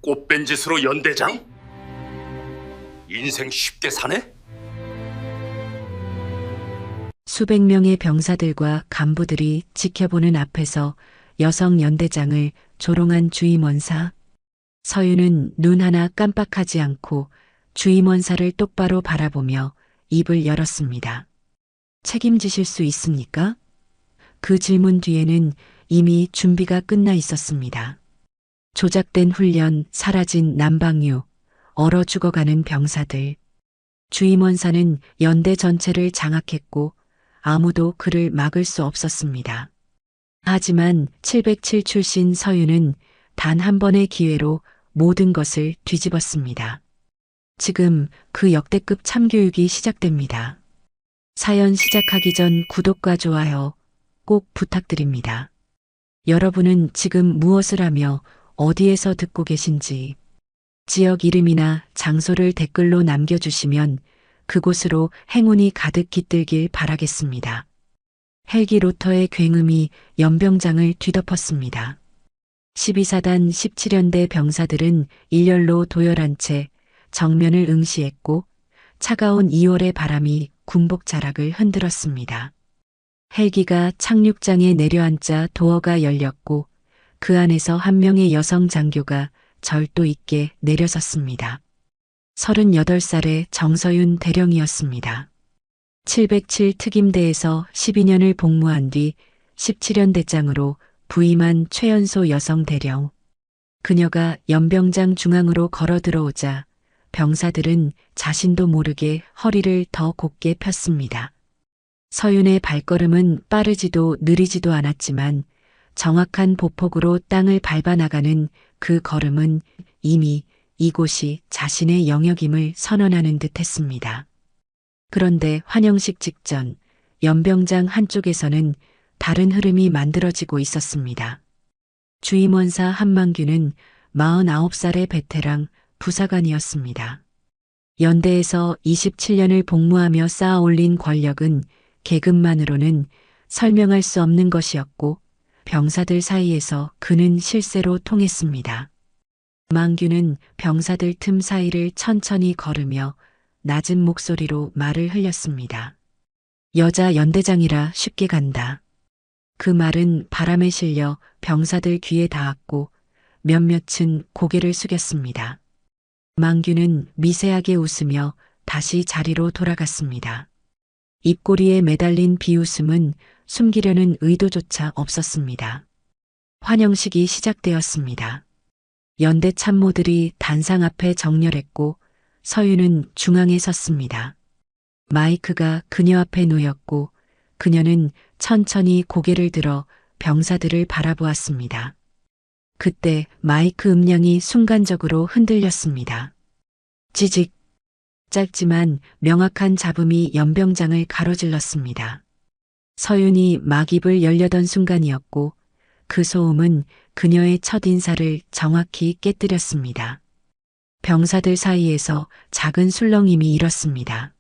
꽃뺀 짓으로 연대장? 인생 쉽게 사네? 수백 명의 병사들과 간부들이 지켜보는 앞에서 여성 연대장을 조롱한 주임원사. 서윤은 눈 하나 깜빡하지 않고 주임원사를 똑바로 바라보며 입을 열었습니다. 책임지실 수 있습니까? 그 질문 뒤에는 이미 준비가 끝나 있었습니다. 조작된 훈련, 사라진 난방유, 얼어 죽어가는 병사들. 주임원사는 연대 전체를 장악했고 아무도 그를 막을 수 없었습니다. 하지만 707 출신 서윤은 단 한 번의 기회로 모든 것을 뒤집었습니다. 지금 그 역대급 참교육이 시작됩니다. 사연 시작하기 전 구독과 좋아요 꼭 부탁드립니다. 여러분은 지금 무엇을 하며 어디에서 듣고 계신지 지역 이름이나 장소를 댓글로 남겨주시면 그곳으로 행운이 가득 깃들길 바라겠습니다. 헬기 로터의 굉음이 연병장을 뒤덮었습니다. 12사단 17연대 병사들은 일렬로 도열한 채 정면을 응시했고 차가운 2월의 바람이 군복 자락을 흔들었습니다. 헬기가 착륙장에 내려앉자 도어가 열렸고 그 안에서 한 명의 여성 장교가 절도 있게 내려섰습니다. 38살의 정서윤 대령이었습니다. 707 특임대에서 12년을 복무한 뒤 17연대장으로 부임한 최연소 여성 대령. 그녀가 연병장 중앙으로 걸어 들어오자 병사들은 자신도 모르게 허리를 더 곧게 폈습니다. 서윤의 발걸음은 빠르지도 느리지도 않았지만 정확한 보폭으로 땅을 밟아 나가는 그 걸음은 이미 이곳이 자신의 영역임을 선언하는 듯 했습니다. 그런데 환영식 직전 연병장 한쪽에서는 다른 흐름이 만들어지고 있었습니다. 주임원사 한만규는 49살의 베테랑 부사관이었습니다. 연대에서 27년을 복무하며 쌓아 올린 권력은 계급만으로는 설명할 수 없는 것이었고 병사들 사이에서 그는 실세로 통했습니다. 만규는 병사들 틈 사이를 천천히 걸으며 낮은 목소리로 말을 흘렸습니다. 여자 연대장이라 쉽게 간다. 그 말은 바람에 실려 병사들 귀에 닿았고 몇몇은 고개를 숙였습니다. 만규는 미세하게 웃으며 다시 자리로 돌아갔습니다. 입꼬리에 매달린 비웃음은 숨기려는 의도조차 없었습니다. 환영식이 시작되었습니다. 연대 참모들이 단상 앞에 정렬했고 서윤은 중앙에 섰습니다. 마이크가 그녀 앞에 놓였고 그녀는 천천히 고개를 들어 병사들을 바라보았습니다. 그때 마이크 음량이 순간적으로 흔들렸습니다. 지직. 짧지만 명확한 잡음이 연병장을 가로질렀습니다. 서윤이 막 입을 열려던 순간이었고 그 소음은 그녀의 첫인사를 정확히 깨뜨렸습니다. 병사들 사이에서 작은 술렁임이 일었습니다.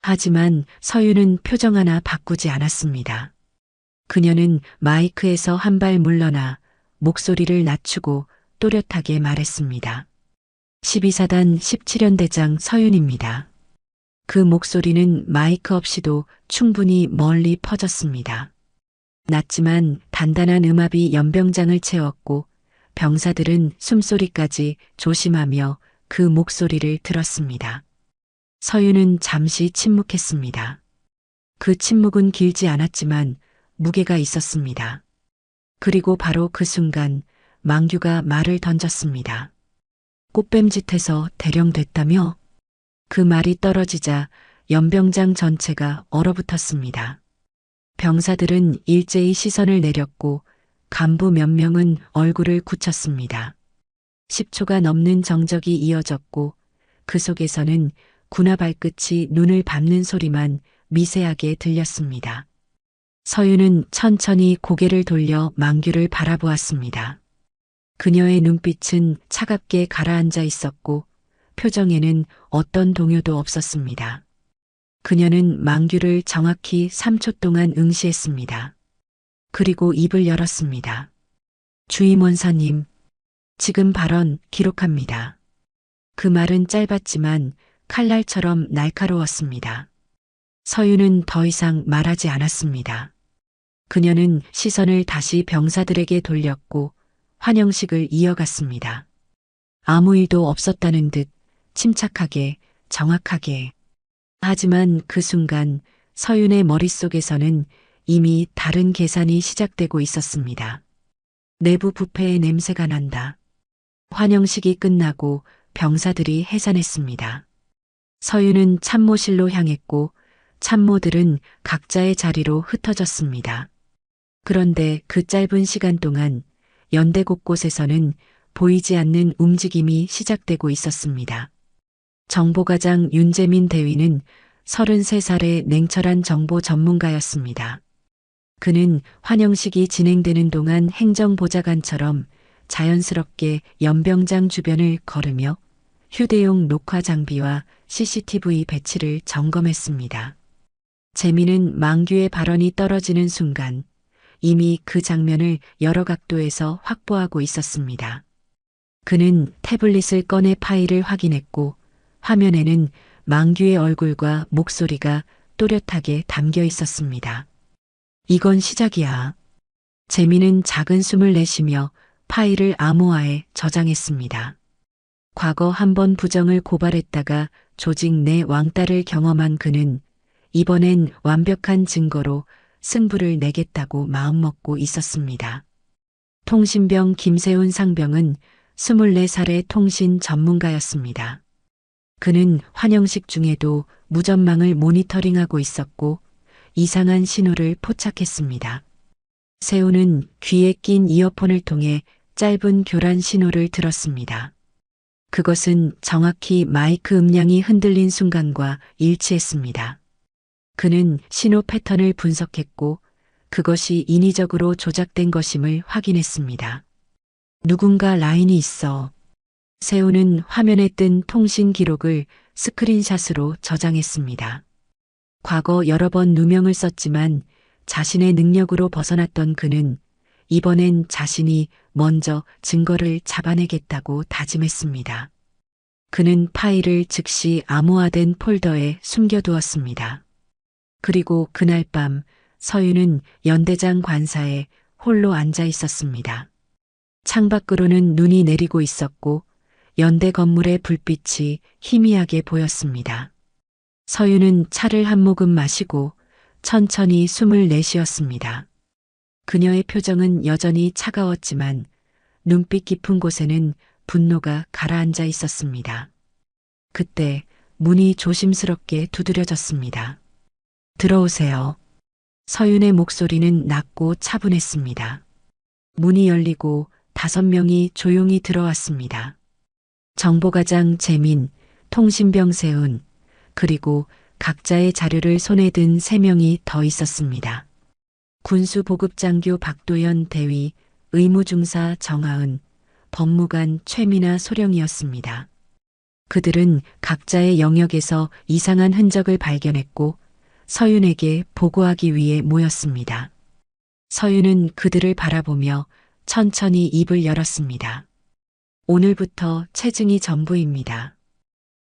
하지만 서윤은 표정 하나 바꾸지 않았습니다. 그녀는 마이크에서 한 발 물러나 목소리를 낮추고 또렷하게 말했습니다. 12사단 17연대장 서윤입니다. 그 목소리는 마이크 없이도 충분히 멀리 퍼졌습니다. 낮지만 단단한 음압이 연병장을 채웠고 병사들은 숨소리까지 조심하며 그 목소리를 들었습니다. 서윤은 잠시 침묵했습니다. 그 침묵은 길지 않았지만 무게가 있었습니다. 그리고 바로 그 순간 만규가 말을 던졌습니다. 꽃뱀짓해서 대령됐다며? 그 말이 떨어지자 연병장 전체가 얼어붙었습니다. 병사들은 일제히 시선을 내렸고 간부 몇 명은 얼굴을 굳혔습니다. 10초가 넘는 정적이 이어졌고 그 속에서는 군화 발끝이 눈을 밟는 소리만 미세하게 들렸습니다. 서윤은 천천히 고개를 돌려 만규를 바라보았습니다. 그녀의 눈빛은 차갑게 가라앉아 있었고 표정에는 어떤 동요도 없었습니다. 그녀는 만규를 정확히 3초 동안 응시했습니다. 그리고 입을 열었습니다. 주임원사님, 지금 발언 기록합니다. 그 말은 짧았지만 칼날처럼 날카로웠습니다. 서윤은 더 이상 말하지 않았습니다. 그녀는 시선을 다시 병사들에게 돌렸고 환영식을 이어갔습니다. 아무 일도 없었다는 듯 침착하게, 정확하게. 하지만 그 순간 서윤의 머릿속에서는 이미 다른 계산이 시작되고 있었습니다. 내부 부패의 냄새가 난다. 환영식이 끝나고 병사들이 해산했습니다. 서윤은 참모실로 향했고 참모들은 각자의 자리로 흩어졌습니다. 그런데 그 짧은 시간 동안 연대 곳곳에서는 보이지 않는 움직임이 시작되고 있었습니다. 정보과장 윤재민 대위는 33살의 냉철한 정보 전문가였습니다. 그는 환영식이 진행되는 동안 행정보좌관처럼 자연스럽게 연병장 주변을 걸으며 휴대용 녹화 장비와 CCTV 배치를 점검했습니다. 재민은 망규의 발언이 떨어지는 순간 이미 그 장면을 여러 각도에서 확보하고 있었습니다. 그는 태블릿을 꺼내 파일을 확인했고 화면에는 망규의 얼굴과 목소리가 또렷하게 담겨 있었습니다. 이건 시작이야. 재민은 작은 숨을 내쉬며 파일을 암호화에 저장했습니다. 과거 한 번 부정을 고발했다가 조직 내 왕따를 경험한 그는 이번엔 완벽한 증거로 승부를 내겠다고 마음먹고 있었습니다. 통신병 김세훈 상병은 24살의 통신 전문가였습니다. 그는 환영식 중에도 무전망을 모니터링하고 있었고 이상한 신호를 포착했습니다. 세훈은 귀에 낀 이어폰을 통해 짧은 교란 신호를 들었습니다. 그것은 정확히 마이크 음량이 흔들린 순간과 일치했습니다. 그는 신호 패턴을 분석했고 그것이 인위적으로 조작된 것임을 확인했습니다. 누군가 라인이 있어. 세훈은 화면에 뜬 통신 기록을 스크린샷으로 저장했습니다. 과거 여러 번 누명을 썼지만 자신의 능력으로 벗어났던 그는 이번엔 자신이 먼저 증거를 잡아내겠다고 다짐했습니다. 그는 파일을 즉시 암호화된 폴더에 숨겨두었습니다. 그리고 그날 밤 서윤은 연대장 관사에 홀로 앉아 있었습니다. 창밖으로는 눈이 내리고 있었고 연대 건물의 불빛이 희미하게 보였습니다. 서윤은 차를 한 모금 마시고 천천히 숨을 내쉬었습니다. 그녀의 표정은 여전히 차가웠지만 눈빛 깊은 곳에는 분노가 가라앉아 있었습니다. 그때 문이 조심스럽게 두드려졌습니다. 들어오세요. 서윤의 목소리는 낮고 차분했습니다. 문이 열리고 5명이 조용히 들어왔습니다. 정보과장 재민, 통신병 세훈, 그리고 각자의 자료를 손에 든 3명이 더 있었습니다. 군수보급장교 박도연 대위, 의무중사 정하은, 법무관 최민아 소령이었습니다. 그들은 각자의 영역에서 이상한 흔적을 발견했고 서윤에게 보고하기 위해 모였습니다. 서윤은 그들을 바라보며 천천히 입을 열었습니다. 오늘부터 체증이 전부입니다.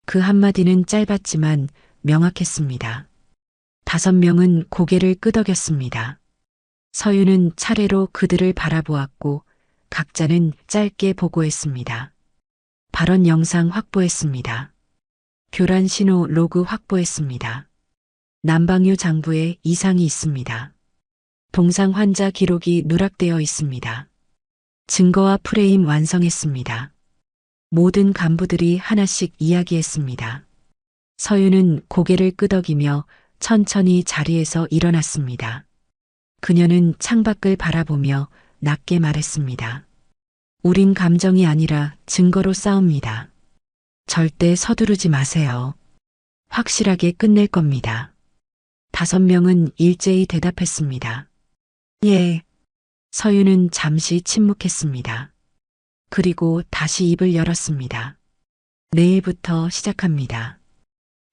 그 한마디는 짧았지만 명확했습니다. 5명은 고개를 끄덕였습니다. 서윤은 차례로 그들을 바라보았고 각자는 짧게 보고했습니다. 발언 영상 확보했습니다. 교란 신호 로그 확보했습니다. 남방유 장부에 이상이 있습니다. 동상 환자 기록이 누락되어 있습니다. 증거와 프레임 완성했습니다. 모든 간부들이 하나씩 이야기했습니다. 서윤은 고개를 끄덕이며 천천히 자리에서 일어났습니다. 그녀는 창밖을 바라보며 낮게 말했습니다. 우린 감정이 아니라 증거로 싸웁니다. 절대 서두르지 마세요. 확실하게 끝낼 겁니다. 5명은 일제히 대답했습니다. 예. 서윤은 잠시 침묵했습니다. 그리고 다시 입을 열었습니다. 내일부터 시작합니다.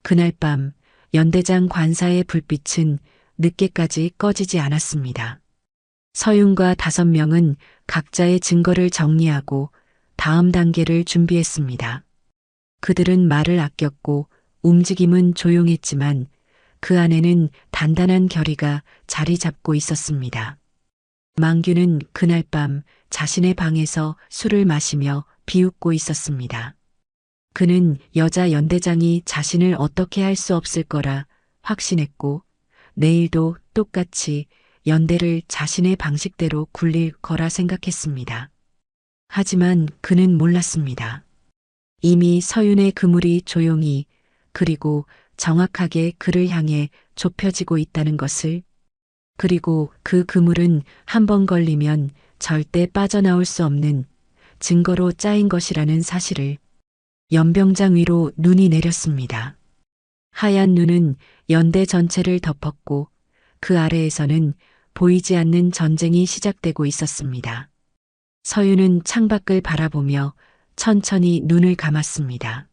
그날 밤 연대장 관사의 불빛은 늦게까지 꺼지지 않았습니다. 서윤과 5명은 각자의 증거를 정리하고 다음 단계를 준비했습니다. 그들은 말을 아꼈고 움직임은 조용했지만 그 안에는 단단한 결의가 자리 잡고 있었습니다. 망규는 그날 밤 자신의 방에서 술을 마시며 비웃고 있었습니다. 그는 여자 연대장이 자신을 어떻게 할 수 없을 거라 확신했고 내일도 똑같이 연대를 자신의 방식대로 굴릴 거라 생각했습니다. 하지만 그는 몰랐습니다. 이미 서윤의 그물이 조용히 그리고 정확하게 그를 향해 좁혀지고 있다는 것을, 그리고 그 그물은 한 번 걸리면 절대 빠져나올 수 없는 증거로 짜인 것이라는 사실을. 연병장 위로 눈이 내렸습니다. 하얀 눈은 연대 전체를 덮었고 그 아래에서는 보이지 않는 전쟁이 시작되고 있었습니다. 서윤은 창밖을 바라보며 천천히 눈을 감았습니다.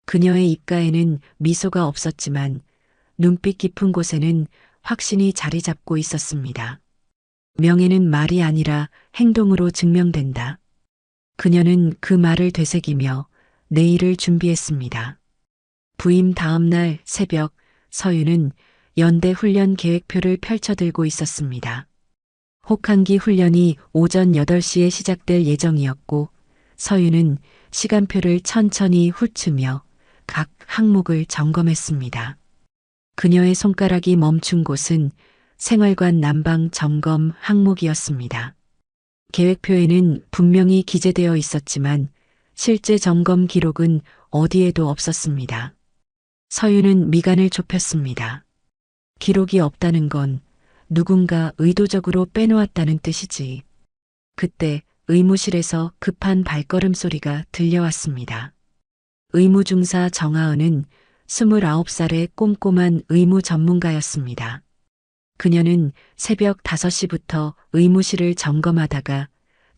그녀의 입가에는 미소가 없었지만 눈빛 깊은 곳에는 확신이 자리 잡고 있었습니다. 명예는 말이 아니라 행동으로 증명된다. 그녀는 그 말을 되새기며 내일을 준비했습니다. 부임 다음 날 새벽 서윤은 연대 훈련 계획표를 펼쳐들고 있었습니다. 혹한기 훈련이 오전 8시에 시작될 예정이었고 서윤은 시간표를 천천히 훑으며 각 항목을 점검했습니다. 그녀의 손가락이 멈춘 곳은 생활관 난방 점검 항목이었습니다. 계획표에는 분명히 기재되어 있었지만 실제 점검 기록은 어디에도 없었습니다. 서윤은 미간을 좁혔습니다. 기록이 없다는 건 누군가 의도적으로 빼놓았다는 뜻이지. 그때 의무실에서 급한 발걸음 소리가 들려왔습니다. 의무중사 정하은은 29살의 꼼꼼한 의무 전문가였습니다. 그녀는 새벽 5시부터 의무실을 점검하다가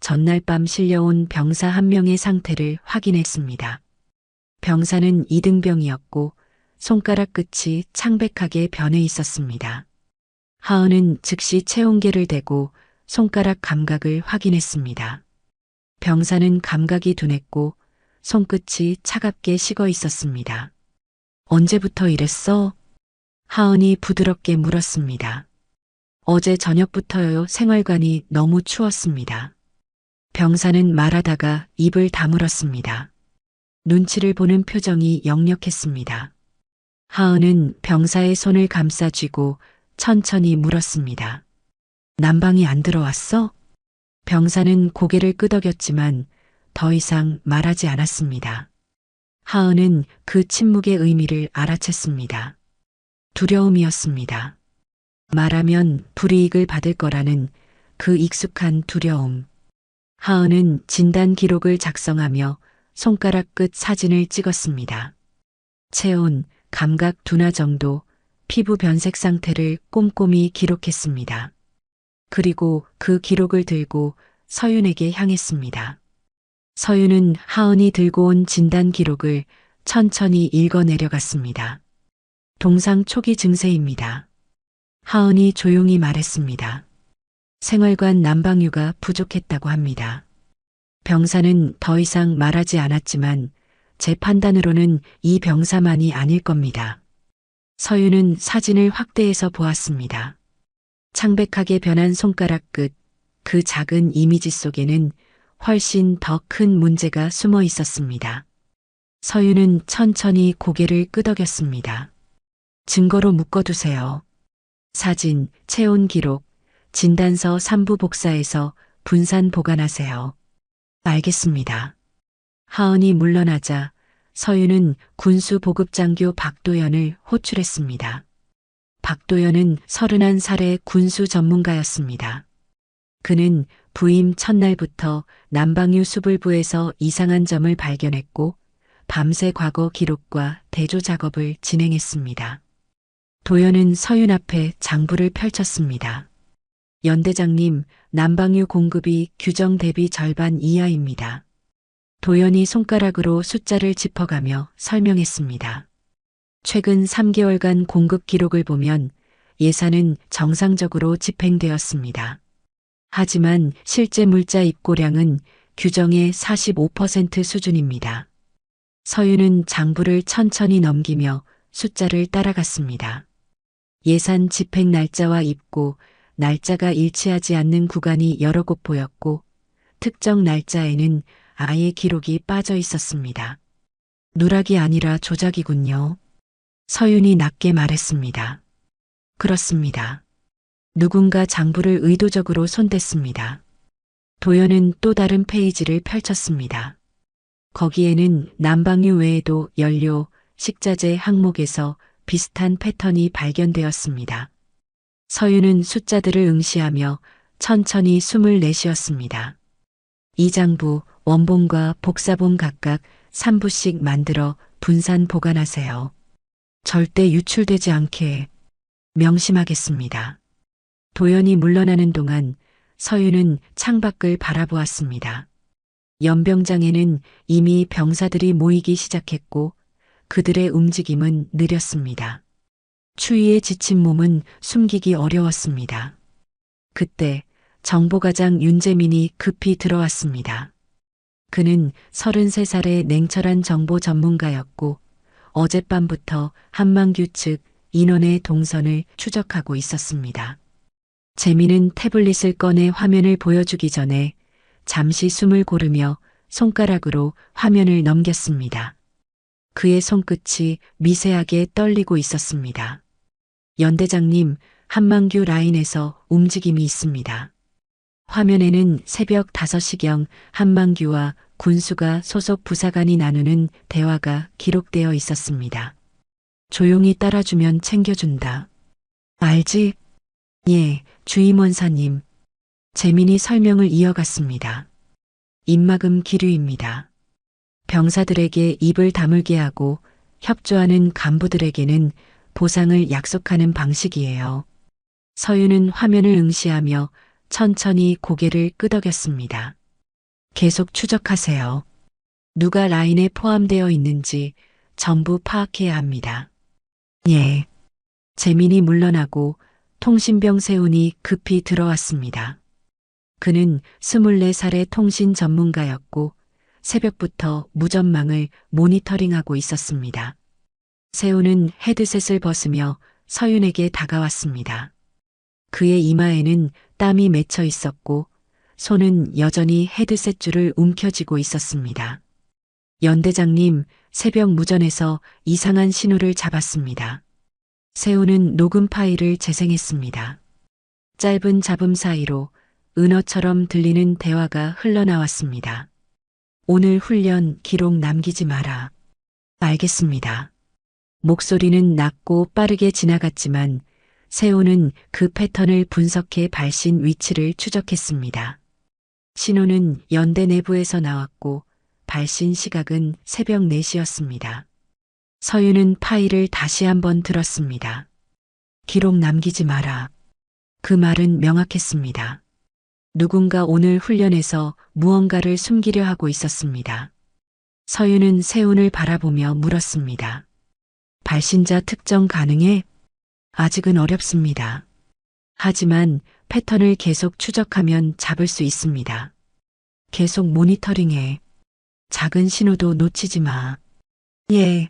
전날 밤 실려온 병사 한 명의 상태를 확인했습니다. 병사는 이등병이었고 손가락 끝이 창백하게 변해 있었습니다. 하은은 즉시 체온계를 대고 손가락 감각을 확인했습니다. 병사는 감각이 둔했고 손끝이 차갑게 식어 있었습니다. 언제부터 이랬어? 하은이 부드럽게 물었습니다. 어제 저녁부터요. 생활관이 너무 추웠습니다. 병사는 말하다가 입을 다물었습니다. 눈치를 보는 표정이 역력했습니다. 하은은 병사의 손을 감싸 쥐고 천천히 물었습니다. 난방이 안 들어왔어? 병사는 고개를 끄덕였지만 더 이상 말하지 않았습니다. 하은은 그 침묵의 의미를 알아챘습니다. 두려움이었습니다. 말하면 불이익을 받을 거라는 그 익숙한 두려움. 하은은 진단 기록을 작성하며 손가락 끝 사진을 찍었습니다. 체온, 감각 둔화 정도, 피부 변색 상태를 꼼꼼히 기록했습니다. 그리고 그 기록을 들고 서윤에게 향했습니다. 서윤은 하은이 들고 온 진단 기록을 천천히 읽어 내려갔습니다. 동상 초기 증세입니다. 하은이 조용히 말했습니다. 생활관 난방유가 부족했다고 합니다. 병사는 더 이상 말하지 않았지만 제 판단으로는 이 병사만이 아닐 겁니다. 서윤은 사진을 확대해서 보았습니다. 창백하게 변한 손가락 끝, 그 작은 이미지 속에는 훨씬 더 큰 문제가 숨어 있었습니다. 서윤은 천천히 고개를 끄덕였습니다. 증거로 묶어두세요. 사진, 체온 기록, 진단서 3부 복사해서 분산 보관하세요. 알겠습니다. 하은이 물러나자 서윤은 군수 보급장교 박도연을 호출했습니다. 박도연은 31살의 군수 전문가였습니다. 그는 부임 첫날부터 난방유 수불부에서 이상한 점을 발견했고 밤새 과거 기록과 대조 작업을 진행했습니다. 도연은 서윤 앞에 장부를 펼쳤습니다. 연대장님, 난방유 공급이 규정 대비 절반 이하입니다. 도연이 손가락으로 숫자를 짚어가며 설명했습니다. 최근 3개월간 공급 기록을 보면 예산은 정상적으로 집행되었습니다. 하지만 실제 물자 입고량은 규정의 45% 수준입니다. 서윤은 장부를 천천히 넘기며 숫자를 따라갔습니다. 예산 집행 날짜와 입고 날짜가 일치하지 않는 구간이 여러 곳 보였고 특정 날짜에는 아예 기록이 빠져 있었습니다. 누락이 아니라 조작이군요. 서윤이 낮게 말했습니다. 그렇습니다. 누군가 장부를 의도적으로 손댔습니다. 도연은 또 다른 페이지를 펼쳤습니다. 거기에는 난방유 외에도 연료, 식자재 항목에서 비슷한 패턴이 발견되었습니다. 서윤은 숫자들을 응시하며 천천히 숨을 내쉬었습니다. 이 장부, 원본과 복사본 각각 3부씩 만들어 분산 보관하세요. 절대 유출되지 않게 명심하겠습니다. 도연이 물러나는 동안 서윤은 창밖을 바라보았습니다. 연병장에는 이미 병사들이 모이기 시작했고 그들의 움직임은 느렸습니다. 추위에 지친 몸은 숨기기 어려웠습니다. 그때 정보과장 윤재민이 급히 들어왔습니다. 그는 33살의 냉철한 정보 전문가였고 어젯밤부터 한만규 측 인원의 동선을 추적하고 있었습니다. 재민은 태블릿을 꺼내 화면을 보여주기 전에 잠시 숨을 고르며 손가락으로 화면을 넘겼습니다. 그의 손끝이 미세하게 떨리고 있었습니다. 연대장님, 한만규 라인에서 움직임이 있습니다. 화면에는 새벽 5시경 한만규와 군수가 소속 부사관이 나누는 대화가 기록되어 있었습니다. 조용히 따라주면 챙겨준다. 알지? 예, 주임원사님. 재민이 설명을 이어갔습니다. 입막음 기류입니다. 병사들에게 입을 다물게 하고 협조하는 간부들에게는 보상을 약속하는 방식이에요. 서윤은 화면을 응시하며 천천히 고개를 끄덕였습니다. 계속 추적하세요. 누가 라인에 포함되어 있는지 전부 파악해야 합니다. 예. 재민이 물러나고 통신병 세훈이 급히 들어왔습니다. 그는 24살의 통신 전문가였고 새벽부터 무전망을 모니터링하고 있었습니다. 세훈은 헤드셋을 벗으며 서윤에게 다가왔습니다. 그의 이마에는 땀이 맺혀 있었고 손은 여전히 헤드셋 줄을 움켜쥐고 있었습니다. 연대장님, 새벽 무전에서 이상한 신호를 잡았습니다. 세훈은 녹음 파일을 재생했습니다. 짧은 잡음 사이로 은어처럼 들리는 대화가 흘러나왔습니다. 오늘 훈련 기록 남기지 마라. 알겠습니다. 목소리는 낮고 빠르게 지나갔지만 세훈은 그 패턴을 분석해 발신 위치를 추적했습니다. 신호는 연대 내부에서 나왔고 발신 시각은 새벽 4시였습니다. 서윤은 파일을 다시 한번 들었습니다. 기록 남기지 마라. 그 말은 명확했습니다. 누군가 오늘 훈련에서 무언가를 숨기려 하고 있었습니다. 서윤은 세훈을 바라보며 물었습니다. 발신자 특정 가능해? 아직은 어렵습니다. 하지만 패턴을 계속 추적하면 잡을 수 있습니다. 계속 모니터링해. 작은 신호도 놓치지 마. 예.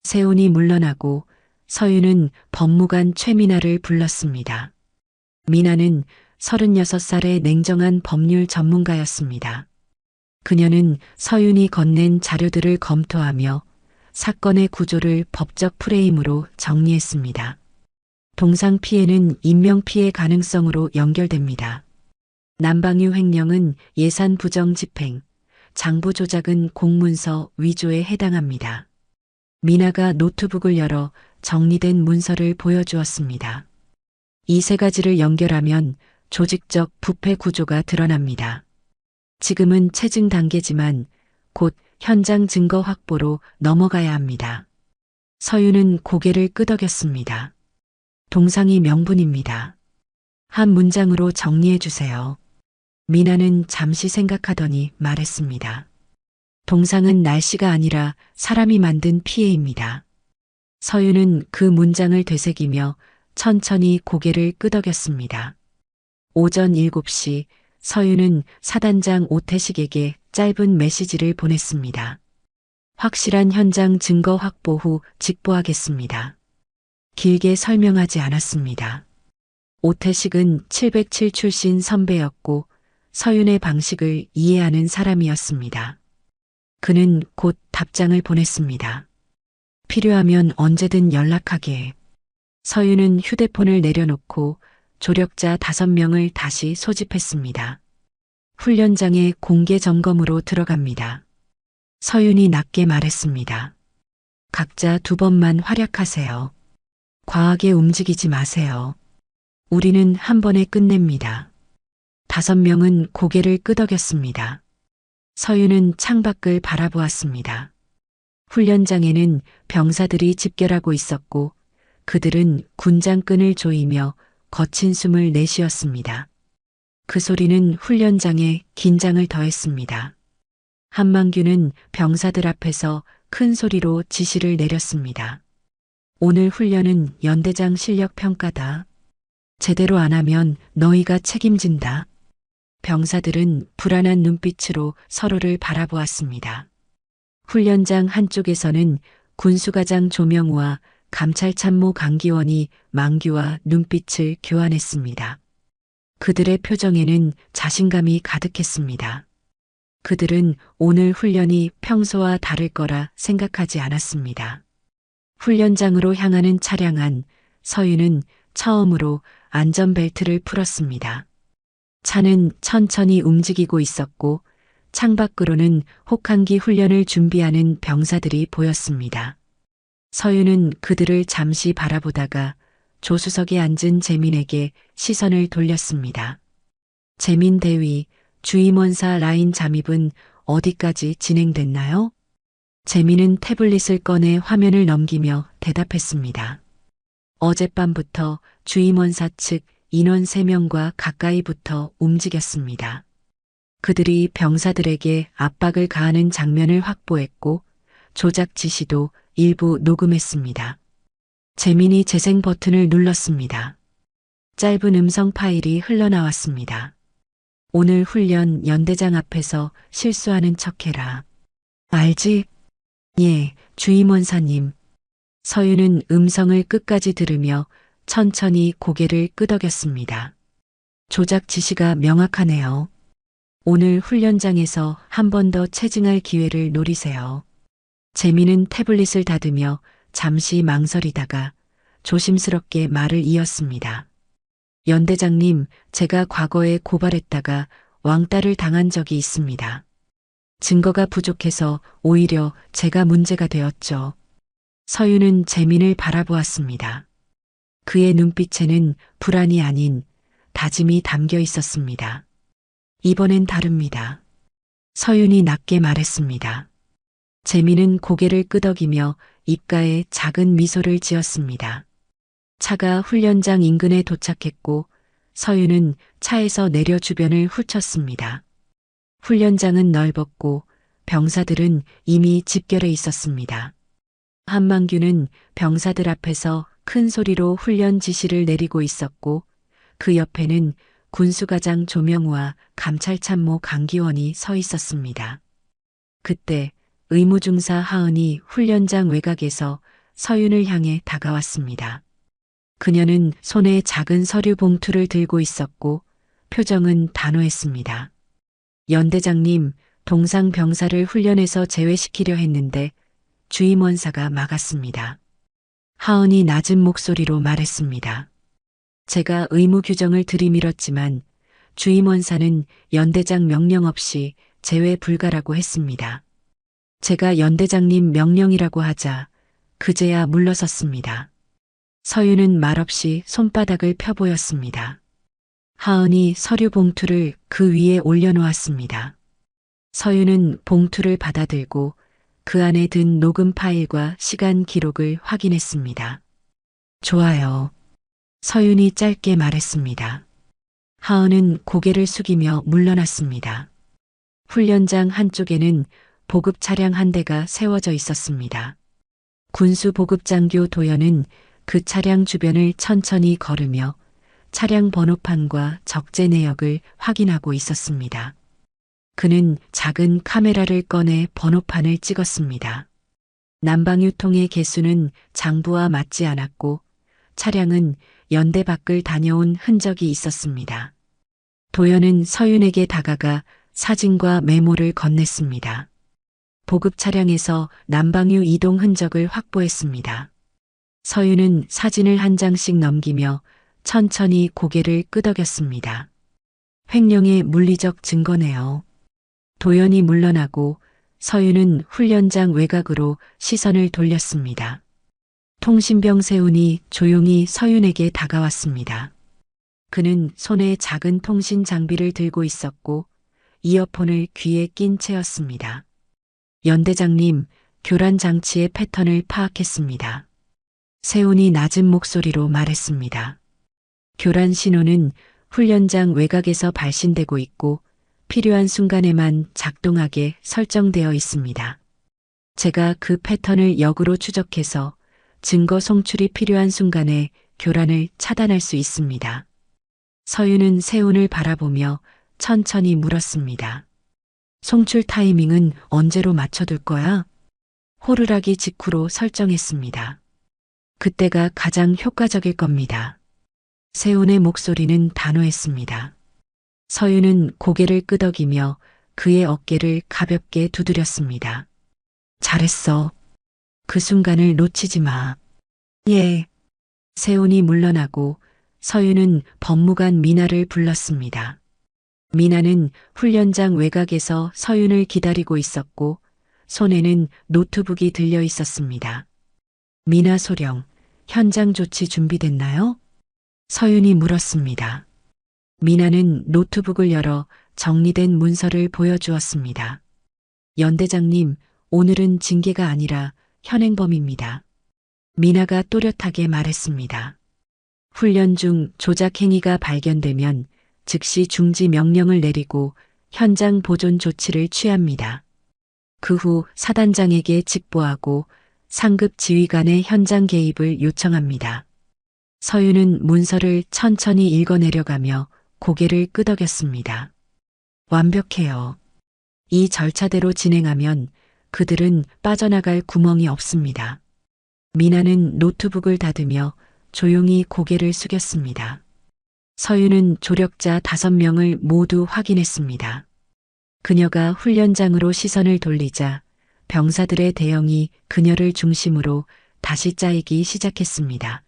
세훈이 물러나고 서윤은 법무관 최미나를 불렀습니다. 미나는 36살의 냉정한 법률 전문가였습니다. 그녀는 서윤이 건넨 자료들을 검토하며 사건의 구조를 법적 프레임으로 정리했습니다. 동상 피해는 인명 피해 가능성으로 연결됩니다. 난방유 횡령은 예산 부정 집행, 장부 조작은 공문서 위조에 해당합니다. 미나가 노트북을 열어 정리된 문서를 보여주었습니다. 이 세 가지를 연결하면 조직적 부패 구조가 드러납니다. 지금은 체증 단계지만 곧 현장 증거 확보로 넘어가야 합니다. 서윤은 고개를 끄덕였습니다. 동상이 명분입니다. 한 문장으로 정리해 주세요. 미나는 잠시 생각하더니 말했습니다. 동상은 날씨가 아니라 사람이 만든 피해입니다. 서윤은 그 문장을 되새기며 천천히 고개를 끄덕였습니다. 오전 7시 서윤은 사단장 오태식에게 짧은 메시지를 보냈습니다. 확실한 현장 증거 확보 후 직보하겠습니다. 길게 설명하지 않았습니다. 오태식은 707 출신 선배였고 서윤의 방식을 이해하는 사람이었습니다. 그는 곧 답장을 보냈습니다. 필요하면 언제든 연락하게. 서윤은 휴대폰을 내려놓고 조력자 5명을 다시 소집했습니다. 훈련장에 공개 점검으로 들어갑니다. 서윤이 낮게 말했습니다. 각자 2번만 활약하세요. 과하게 움직이지 마세요. 우리는 한 번에 끝냅니다. 5명은 고개를 끄덕였습니다. 서윤은 창밖을 바라보았습니다. 훈련장에는 병사들이 집결하고 있었고 그들은 군장끈을 조이며 거친 숨을 내쉬었습니다. 그 소리는 훈련장에 긴장을 더했습니다. 한만규는 병사들 앞에서 큰 소리로 지시를 내렸습니다. 오늘 훈련은 연대장 실력 평가다. 제대로 안 하면 너희가 책임진다. 병사들은 불안한 눈빛으로 서로를 바라보았습니다. 훈련장 한쪽에서는 군수가장 조명우와 감찰참모 강기원이 망규와 눈빛을 교환했습니다. 그들의 표정에는 자신감이 가득했습니다. 그들은 오늘 훈련이 평소와 다를 거라 생각하지 않았습니다. 훈련장으로 향하는 차량 안 서윤은 처음으로 안전벨트를 풀었습니다. 차는 천천히 움직이고 있었고 창밖으로는 혹한기 훈련을 준비하는 병사들이 보였습니다. 서윤은 그들을 잠시 바라보다가 조수석에 앉은 재민에게 시선을 돌렸습니다. 재민 대위, 주임원사 라인 잠입은 어디까지 진행됐나요? 재민은 태블릿을 꺼내 화면을 넘기며 대답했습니다. 어젯밤부터 주임원사 측 인원 3명과 가까이부터 움직였습니다. 그들이 병사들에게 압박을 가하는 장면을 확보했고 조작 지시도 일부 녹음했습니다. 재민이 재생 버튼을 눌렀습니다. 짧은 음성 파일이 흘러나왔습니다. 오늘 훈련 연대장 앞에서 실수하는 척해라. 알지? 예, 주임원사님. 서윤은 음성을 끝까지 들으며 천천히 고개를 끄덕였습니다. 조작 지시가 명확하네요. 오늘 훈련장에서 한 번 더 체증할 기회를 노리세요. 재민은 태블릿을 닫으며 잠시 망설이다가 조심스럽게 말을 이었습니다. 연대장님, 제가 과거에 고발했다가 왕따를 당한 적이 있습니다. 증거가 부족해서 오히려 제가 문제가 되었죠. 서윤은 재민을 바라보았습니다. 그의 눈빛에는 불안이 아닌 다짐이 담겨 있었습니다. 이번엔 다릅니다. 서윤이 낮게 말했습니다. 재민은 고개를 끄덕이며 입가에 작은 미소를 지었습니다. 차가 훈련장 인근에 도착했고 서윤은 차에서 내려 주변을 훑었습니다. 훈련장은 넓었고 병사들은 이미 집결해 있었습니다. 한만규는 병사들 앞에서 큰 소리로 훈련 지시를 내리고 있었고 그 옆에는 군수가장 조명우와 감찰참모 강기원이 서 있었습니다. 그때 의무중사 하은이 훈련장 외곽에서 서윤을 향해 다가왔습니다. 그녀는 손에 작은 서류 봉투를 들고 있었고 표정은 단호했습니다. 연대장님, 동상 병사를 훈련에서 제외시키려 했는데 주임원사가 막았습니다. 하은이 낮은 목소리로 말했습니다. 제가 의무 규정을 들이밀었지만 주임원사는 연대장 명령 없이 제외 불가라고 했습니다. 제가 연대장님 명령이라고 하자 그제야 물러섰습니다. 서윤은 말없이 손바닥을 펴보였습니다. 하은이 서류 봉투를 그 위에 올려놓았습니다. 서윤은 봉투를 받아들고 그 안에 든 녹음 파일과 시간 기록을 확인했습니다. 좋아요. 서윤이 짧게 말했습니다. 하은은 고개를 숙이며 물러났습니다. 훈련장 한쪽에는 보급 차량 한 대가 세워져 있었습니다. 군수 보급장교 도연은 그 차량 주변을 천천히 걸으며 차량 번호판과 적재 내역을 확인하고 있었습니다. 그는 작은 카메라를 꺼내 번호판을 찍었습니다. 난방유통의 개수는 장부와 맞지 않았고 차량은 연대 밖을 다녀온 흔적이 있었습니다. 도연은 서윤에게 다가가 사진과 메모를 건넸습니다. 보급 차량에서 난방유 이동 흔적을 확보했습니다. 서윤은 사진을 한 장씩 넘기며 천천히 고개를 끄덕였습니다. 횡령의 물리적 증거네요. 도연이 물러나고 서윤은 훈련장 외곽으로 시선을 돌렸습니다. 통신병 세훈이 조용히 서윤에게 다가왔습니다. 그는 손에 작은 통신 장비를 들고 있었고 이어폰을 귀에 낀 채였습니다. 연대장님, 교란 장치의 패턴을 파악했습니다. 세훈이 낮은 목소리로 말했습니다. 교란 신호는 훈련장 외곽에서 발신되고 있고 필요한 순간에만 작동하게 설정되어 있습니다. 제가 그 패턴을 역으로 추적해서 증거 송출이 필요한 순간에 교란을 차단할 수 있습니다. 서윤은 세훈을 바라보며 천천히 물었습니다. 송출 타이밍은 언제로 맞춰둘 거야? 호루라기 직후로 설정했습니다. 그때가 가장 효과적일 겁니다. 세훈의 목소리는 단호했습니다. 서윤은 고개를 끄덕이며 그의 어깨를 가볍게 두드렸습니다. 잘했어. 그 순간을 놓치지 마. 예. 세훈이 물러나고 서윤은 법무관 미나를 불렀습니다. 미나는 훈련장 외곽에서 서윤을 기다리고 있었고 손에는 노트북이 들려 있었습니다. 미나 소령, 현장 조치 준비됐나요? 서윤이 물었습니다. 미나는 노트북을 열어 정리된 문서를 보여주었습니다. 연대장님, 오늘은 징계가 아니라 현행범입니다. 미나가 또렷하게 말했습니다. 훈련 중 조작 행위가 발견되면 즉시 중지 명령을 내리고 현장 보존 조치를 취합니다. 그 후 사단장에게 직보하고 상급 지휘관의 현장 개입을 요청합니다. 서윤은 문서를 천천히 읽어내려가며 고개를 끄덕였습니다. 완벽해요. 이 절차대로 진행하면 그들은 빠져나갈 구멍이 없습니다. 미나는 노트북을 닫으며 조용히 고개를 숙였습니다. 서윤은 조력자 5명을 모두 확인했습니다. 그녀가 훈련장으로 시선을 돌리자 병사들의 대형이 그녀를 중심으로 다시 짜이기 시작했습니다.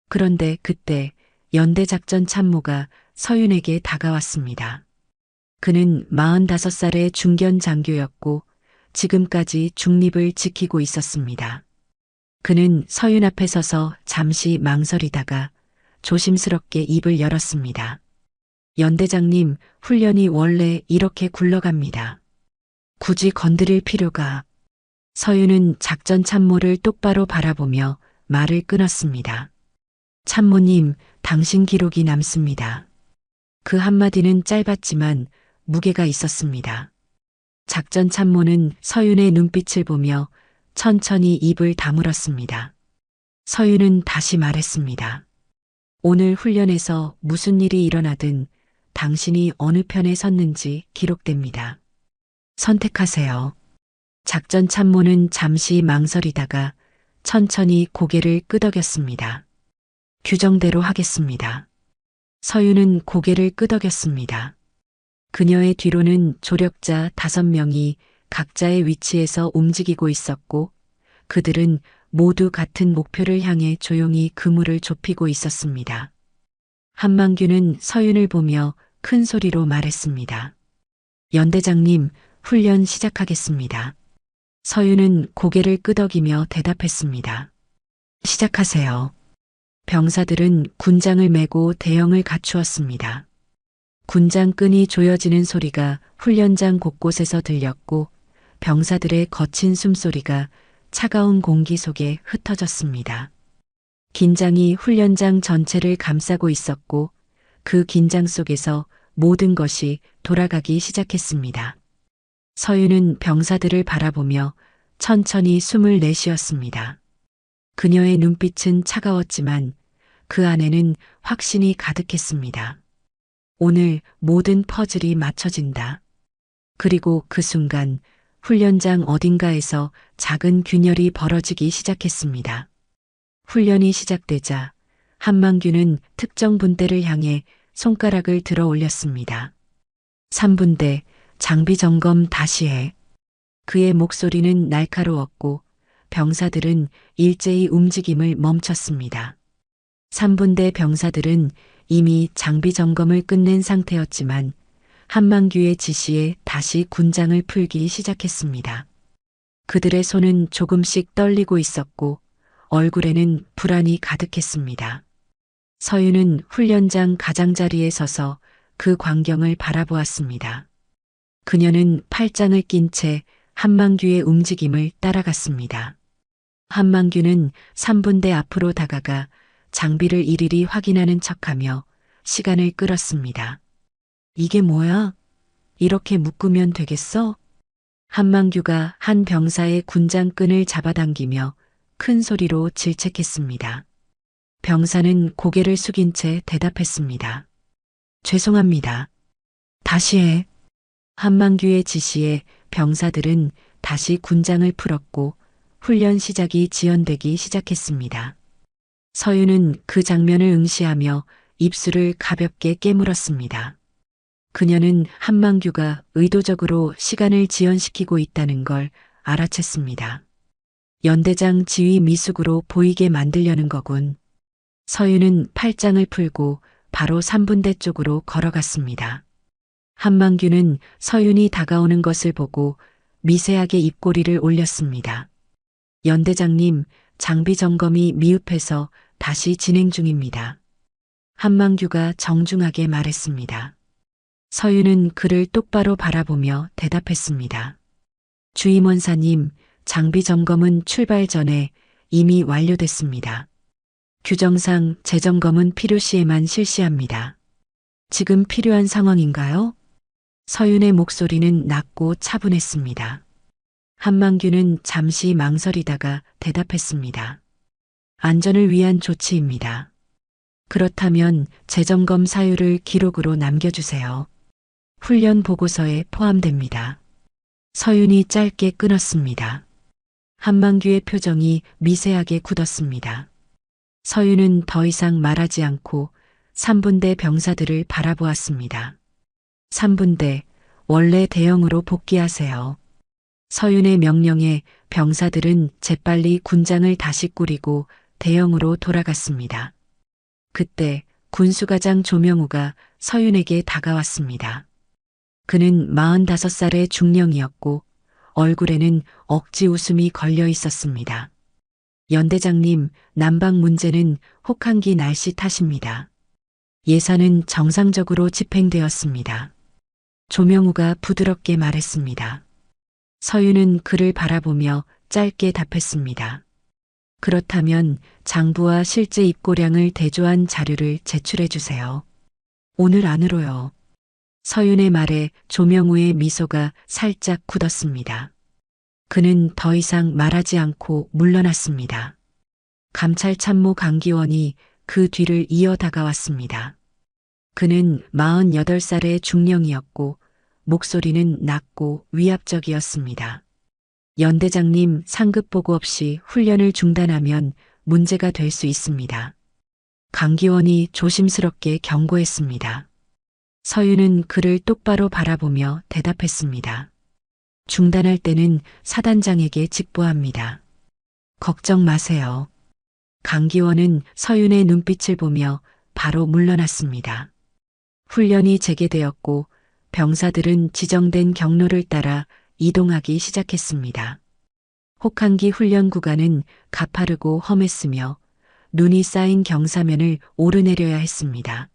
그런데 그때 연대작전 참모가 서윤에게 다가왔습니다. 그는 45살의 중견 장교였고 지금까지 중립을 지키고 있었습니다. 그는 서윤 앞에 서서 잠시 망설이다가 조심스럽게 입을 열었습니다. 연대장님, 훈련이 원래 이렇게 굴러갑니다. 굳이 건드릴 필요가. 서윤은 작전 참모를 똑바로 바라보며 말을 끊었습니다. 참모님, 당신 기록이 남습니다. 그 한마디는 짧았지만 무게가 있었습니다. 작전 참모는 서윤의 눈빛을 보며 천천히 입을 다물었습니다. 서윤은 다시 말했습니다. 오늘 훈련에서 무슨 일이 일어나든 당신이 어느 편에 섰는지 기록됩니다. 선택하세요. 작전 참모는 잠시 망설이다가 천천히 고개를 끄덕였습니다. 규정대로 하겠습니다. 서윤은 고개를 끄덕였습니다. 그녀의 뒤로는 조력자 5명이 각자의 위치에서 움직이고 있었고 그들은 모두 같은 목표를 향해 조용히 그물을 좁히고 있었습니다. 한만규는 서윤을 보며 큰 소리로 말했습니다. 연대장님, 훈련 시작하겠습니다. 서윤은 고개를 끄덕이며 대답했습니다. 시작하세요. 병사들은 군장을 메고 대형을 갖추었습니다. 군장 끈이 조여지는 소리가 훈련장 곳곳에서 들렸고 병사들의 거친 숨소리가 차가운 공기 속에 흩어졌습니다. 긴장이 훈련장 전체를 감싸고 있었고 그 긴장 속에서 모든 것이 돌아가기 시작했습니다. 서윤은 병사들을 바라보며 천천히 숨을 내쉬었습니다. 그녀의 눈빛은 차가웠지만 그 안에는 확신이 가득했습니다. 오늘 모든 퍼즐이 맞춰진다. 그리고 그 순간 훈련장 어딘가에서 작은 균열이 벌어지기 시작했습니다. 훈련이 시작되자 한만규는 특정 분대를 향해 손가락을 들어 올렸습니다. 3분대 장비 점검 다시 해. 그의 목소리는 날카로웠고 병사들은 일제히 움직임을 멈췄습니다. 3분대 병사들은 이미 장비 점검을 끝낸 상태였지만 한만규의 지시에 다시 군장을 풀기 시작했습니다. 그들의 손은 조금씩 떨리고 있었고 얼굴에는 불안이 가득했습니다. 서윤은 훈련장 가장자리에 서서 그 광경을 바라보았습니다. 그녀는 팔짱을 낀 채 한만규의 움직임을 따라갔습니다. 한만규는 3분대 앞으로 다가가 장비를 일일이 확인하는 척하며 시간을 끌었습니다. 이게 뭐야? 이렇게 묶으면 되겠어? 한만규가 한 병사의 군장끈을 잡아당기며 큰 소리로 질책했습니다. 병사는 고개를 숙인 채 대답했습니다. 죄송합니다. 다시 해. 한만규의 지시에 병사들은 다시 군장을 풀었고 훈련 시작이 지연되기 시작했습니다. 서윤은 그 장면을 응시하며 입술을 가볍게 깨물었습니다. 그녀는 한만규가 의도적으로 시간을 지연시키고 있다는 걸 알아챘습니다. 연대장 지휘 미숙으로 보이게 만들려는 거군. 서윤은 팔짱을 풀고 바로 3분대 쪽으로 걸어갔습니다. 한만규는 서윤이 다가오는 것을 보고 미세하게 입꼬리를 올렸습니다. 연대장님, 장비 점검이 미흡해서 다시 진행 중입니다. 한만규가 정중하게 말했습니다. 서윤은 그를 똑바로 바라보며 대답했습니다. 주임원사님, 장비 점검은 출발 전에 이미 완료됐습니다. 규정상 재점검은 필요시에만 실시합니다. 지금 필요한 상황인가요? 서윤의 목소리는 낮고 차분했습니다. 한만규는 잠시 망설이다가 대답했습니다. 안전을 위한 조치입니다. 그렇다면 재점검 사유를 기록으로 남겨주세요. 훈련 보고서에 포함됩니다. 서윤이 짧게 끊었습니다. 한만규의 표정이 미세하게 굳었습니다. 서윤은 더 이상 말하지 않고 3분대 병사들을 바라보았습니다. 3분대, 원래 대형으로 복귀하세요. 서윤의 명령에 병사들은 재빨리 군장을 다시 꾸리고 대형으로 돌아갔습니다. 그때 군수가장 조명우가 서윤에게 다가왔습니다. 그는 45살의 중령이었고 얼굴에는 억지 웃음이 걸려 있었습니다. 연대장님, 난방 문제는 혹한기 날씨 탓입니다. 예산은 정상적으로 집행되었습니다. 조명우가 부드럽게 말했습니다. 서윤은 그를 바라보며 짧게 답했습니다. 그렇다면 장부와 실제 입고량을 대조한 자료를 제출해 주세요. 오늘 안으로요. 서윤의 말에 조명우의 미소가 살짝 굳었습니다. 그는 더 이상 말하지 않고 물러났습니다. 감찰참모 강기원이 그 뒤를 이어 다가왔습니다. 그는 48살의 중령이었고 목소리는 낮고 위압적이었습니다. 연대장님, 상급 보고 없이 훈련을 중단하면 문제가 될 수 있습니다. 강기원이 조심스럽게 경고했습니다. 서윤은 그를 똑바로 바라보며 대답했습니다. 중단할 때는 사단장에게 직보합니다. 걱정 마세요. 강기원은 서윤의 눈빛을 보며 바로 물러났습니다. 훈련이 재개되었고 병사들은 지정된 경로를 따라 이동하기 시작했습니다. 혹한기 훈련 구간은 가파르고 험했으며 눈이 쌓인 경사면을 오르내려야 했습니다.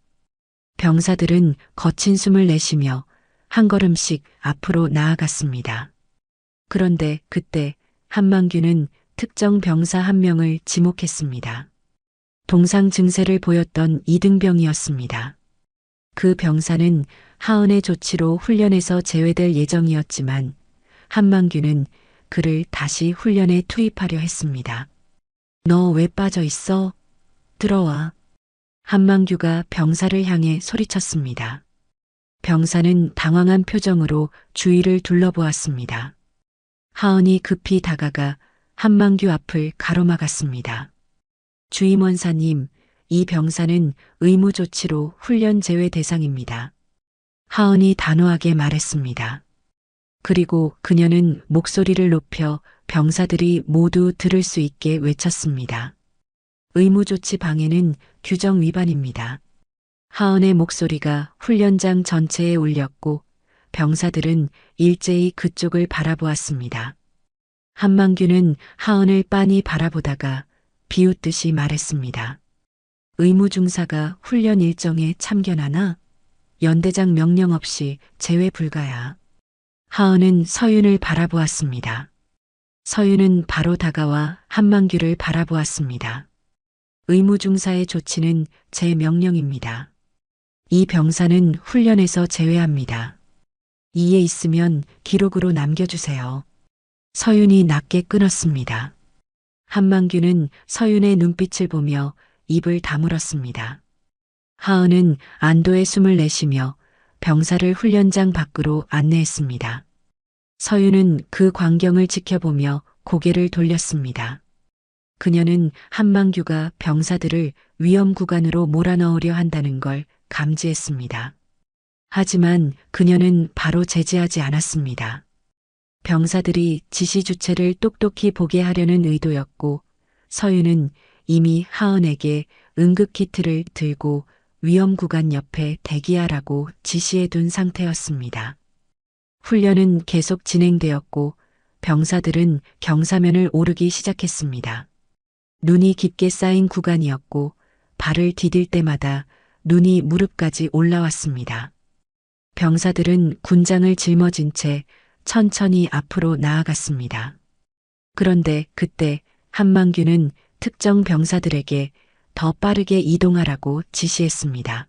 병사들은 거친 숨을 내쉬며 한 걸음씩 앞으로 나아갔습니다. 그런데 그때 한만규는 특정 병사 한 명을 지목했습니다. 동상 증세를 보였던 이등병이었습니다. 그 병사는 하은의 조치로 훈련에서 제외될 예정이었지만 한만규는 그를 다시 훈련에 투입하려 했습니다. 너 왜 빠져 있어? 들어와. 한만규가 병사를 향해 소리쳤습니다. 병사는 당황한 표정으로 주위를 둘러보았습니다. 하은이 급히 다가가 한만규 앞을 가로막았습니다. 주임원사님, 이 병사는 의무조치로 훈련 제외 대상입니다. 하은이 단호하게 말했습니다. 그리고 그녀는 목소리를 높여 병사들이 모두 들을 수 있게 외쳤습니다. 의무조치 방해는 규정 위반입니다. 하은의 목소리가 훈련장 전체에 울렸고 병사들은 일제히 그쪽을 바라보았습니다. 한만규는 하은을 빤히 바라보다가 비웃듯이 말했습니다. 의무중사가 훈련 일정에 참견하나? 연대장 명령 없이 제외 불가야. 하은은 서윤을 바라보았습니다. 서윤은 바로 다가와 한만규를 바라보았습니다. 의무중사의 조치는 제 명령입니다. 이 병사는 훈련에서 제외합니다. 이에 있으면 기록으로 남겨주세요. 서윤이 낮게 끊었습니다. 한만규는 서윤의 눈빛을 보며 입을 다물었습니다. 하은은 안도의 숨을 내쉬며 병사를 훈련장 밖으로 안내했습니다. 서윤은 그 광경을 지켜보며 고개를 돌렸습니다. 그녀는 한만규가 병사들을 위험 구간으로 몰아넣으려 한다는 걸 감지했습니다. 하지만 그녀는 바로 제지하지 않았습니다. 병사들이 지시 주체를 똑똑히 보게 하려는 의도였고 서윤은 이미 하은에게 응급키트를 들고 위험 구간 옆에 대기하라고 지시해둔 상태였습니다. 훈련은 계속 진행되었고 병사들은 경사면을 오르기 시작했습니다. 눈이 깊게 쌓인 구간이었고 발을 디딜 때마다 눈이 무릎까지 올라왔습니다. 병사들은 군장을 짊어진 채 천천히 앞으로 나아갔습니다. 그런데 그때 한만규는 특정 병사들에게 더 빠르게 이동하라고 지시했습니다.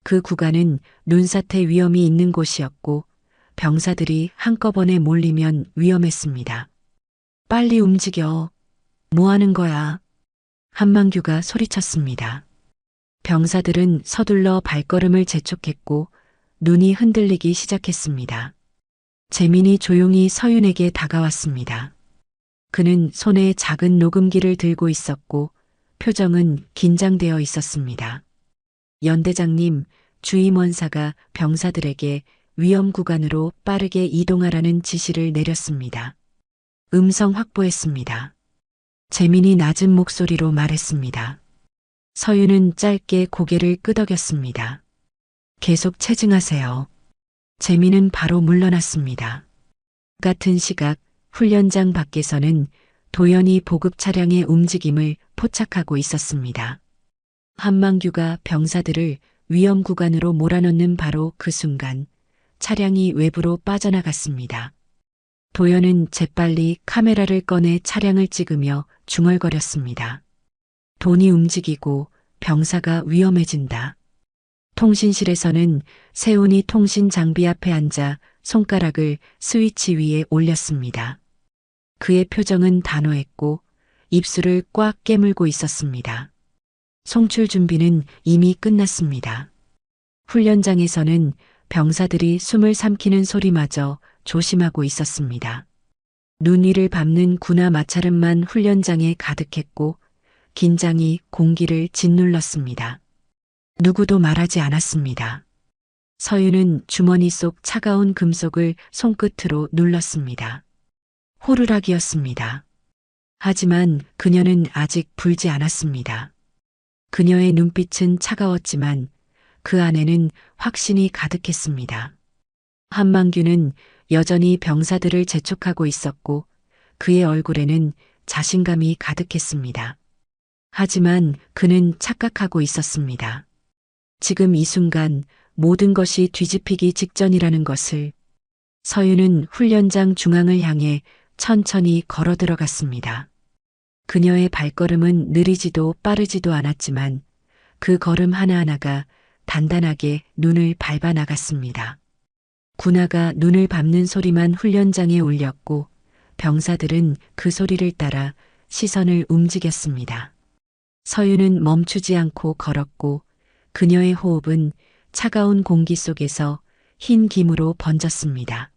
그 구간은 눈사태 위험이 있는 곳이었고 병사들이 한꺼번에 몰리면 위험했습니다. 빨리 움직여. 뭐 하는 거야? 한만규가 소리쳤습니다. 병사들은 서둘러 발걸음을 재촉했고 눈이 흔들리기 시작했습니다. 재민이 조용히 서윤에게 다가왔습니다. 그는 손에 작은 녹음기를 들고 있었고 표정은 긴장되어 있었습니다. 연대장님, 주임원사가 병사들에게 위험 구간으로 빠르게 이동하라는 지시를 내렸습니다. 음성 확보했습니다. 재민이 낮은 목소리로 말했습니다. 서윤은 짧게 고개를 끄덕였습니다. 계속 체증하세요. 재민은 바로 물러났습니다. 같은 시각 훈련장 밖에서는 도연이 보급 차량의 움직임을 포착하고 있었습니다. 한만규가 병사들을 위험 구간으로 몰아넣는 바로 그 순간 차량이 외부로 빠져나갔습니다. 도연은 재빨리 카메라를 꺼내 차량을 찍으며 중얼거렸습니다. 돈이 움직이고 병사가 위험해진다. 통신실에서는 세훈이 통신 장비 앞에 앉아 손가락을 스위치 위에 올렸습니다. 그의 표정은 단호했고 입술을 꽉 깨물고 있었습니다. 송출 준비는 이미 끝났습니다. 훈련장에서는 병사들이 숨을 삼키는 소리마저 조심하고 있었습니다. 눈 위를 밟는 군화 마찰음만 훈련장에 가득했고 긴장이 공기를 짓눌렀습니다. 누구도 말하지 않았습니다. 서윤은 주머니 속 차가운 금속을 손끝으로 눌렀습니다. 호루라기였습니다. 하지만 그녀는 아직 불지 않았습니다. 그녀의 눈빛은 차가웠지만 그 안에는 확신이 가득했습니다. 한만규는 여전히 병사들을 재촉하고 있었고 그의 얼굴에는 자신감이 가득했습니다. 하지만 그는 착각하고 있었습니다. 지금 이 순간 모든 것이 뒤집히기 직전이라는 것을. 서윤은 훈련장 중앙을 향해 천천히 걸어 들어갔습니다. 그녀의 발걸음은 느리지도 빠르지도 않았지만 그 걸음 하나하나가 단단하게 눈을 밟아 나갔습니다. 군화가 눈을 밟는 소리만 훈련장에 울렸고 병사들은 그 소리를 따라 시선을 움직였습니다. 서윤은 멈추지 않고 걸었고 그녀의 호흡은 차가운 공기 속에서 흰 김으로 번졌습니다.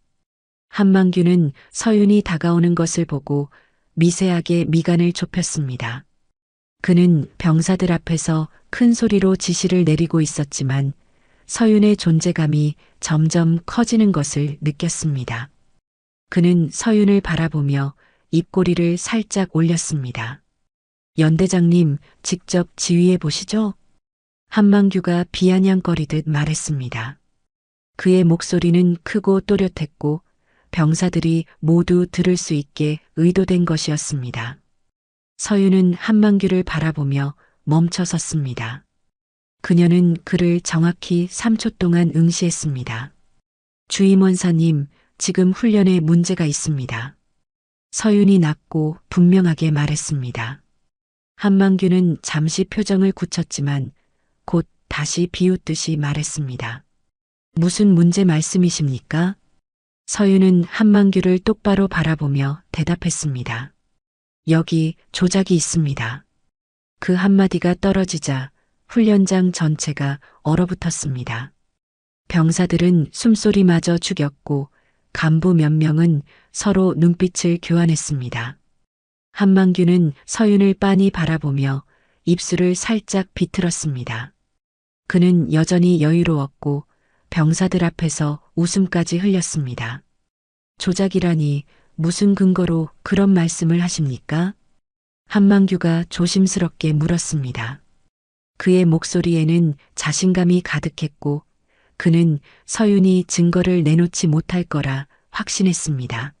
한만규는 서윤이 다가오는 것을 보고 미세하게 미간을 좁혔습니다. 그는 병사들 앞에서 큰 소리로 지시를 내리고 있었지만 서윤의 존재감이 점점 커지는 것을 느꼈습니다. 그는 서윤을 바라보며 입꼬리를 살짝 올렸습니다. 연대장님, 직접 지휘해 보시죠. 한만규가 비아냥거리듯 말했습니다. 그의 목소리는 크고 또렷했고 병사들이 모두 들을 수 있게 의도된 것이었습니다. 서윤은 한만규를 바라보며 멈춰 섰습니다. 그녀는 그를 정확히 3초 동안 응시했습니다. 주임원사님, 지금 훈련에 문제가 있습니다. 서윤이 낮고 분명하게 말했습니다. 한만규는 잠시 표정을 굳혔지만 곧 다시 비웃듯이 말했습니다. 무슨 문제 말씀이십니까? 서윤은 한만규를 똑바로 바라보며 대답했습니다. 여기 조작이 있습니다. 그 한마디가 떨어지자 훈련장 전체가 얼어붙었습니다. 병사들은 숨소리마저 죽였고 간부 몇 명은 서로 눈빛을 교환했습니다. 한만규는 서윤을 빤히 바라보며 입술을 살짝 비틀었습니다. 그는 여전히 여유로웠고 병사들 앞에서 웃음까지 흘렸습니다. 조작이라니 무슨 근거로 그런 말씀을 하십니까? 한만규가 조심스럽게 물었습니다. 그의 목소리에는 자신감이 가득했고 그는 서윤이 증거를 내놓지 못할 거라 확신했습니다.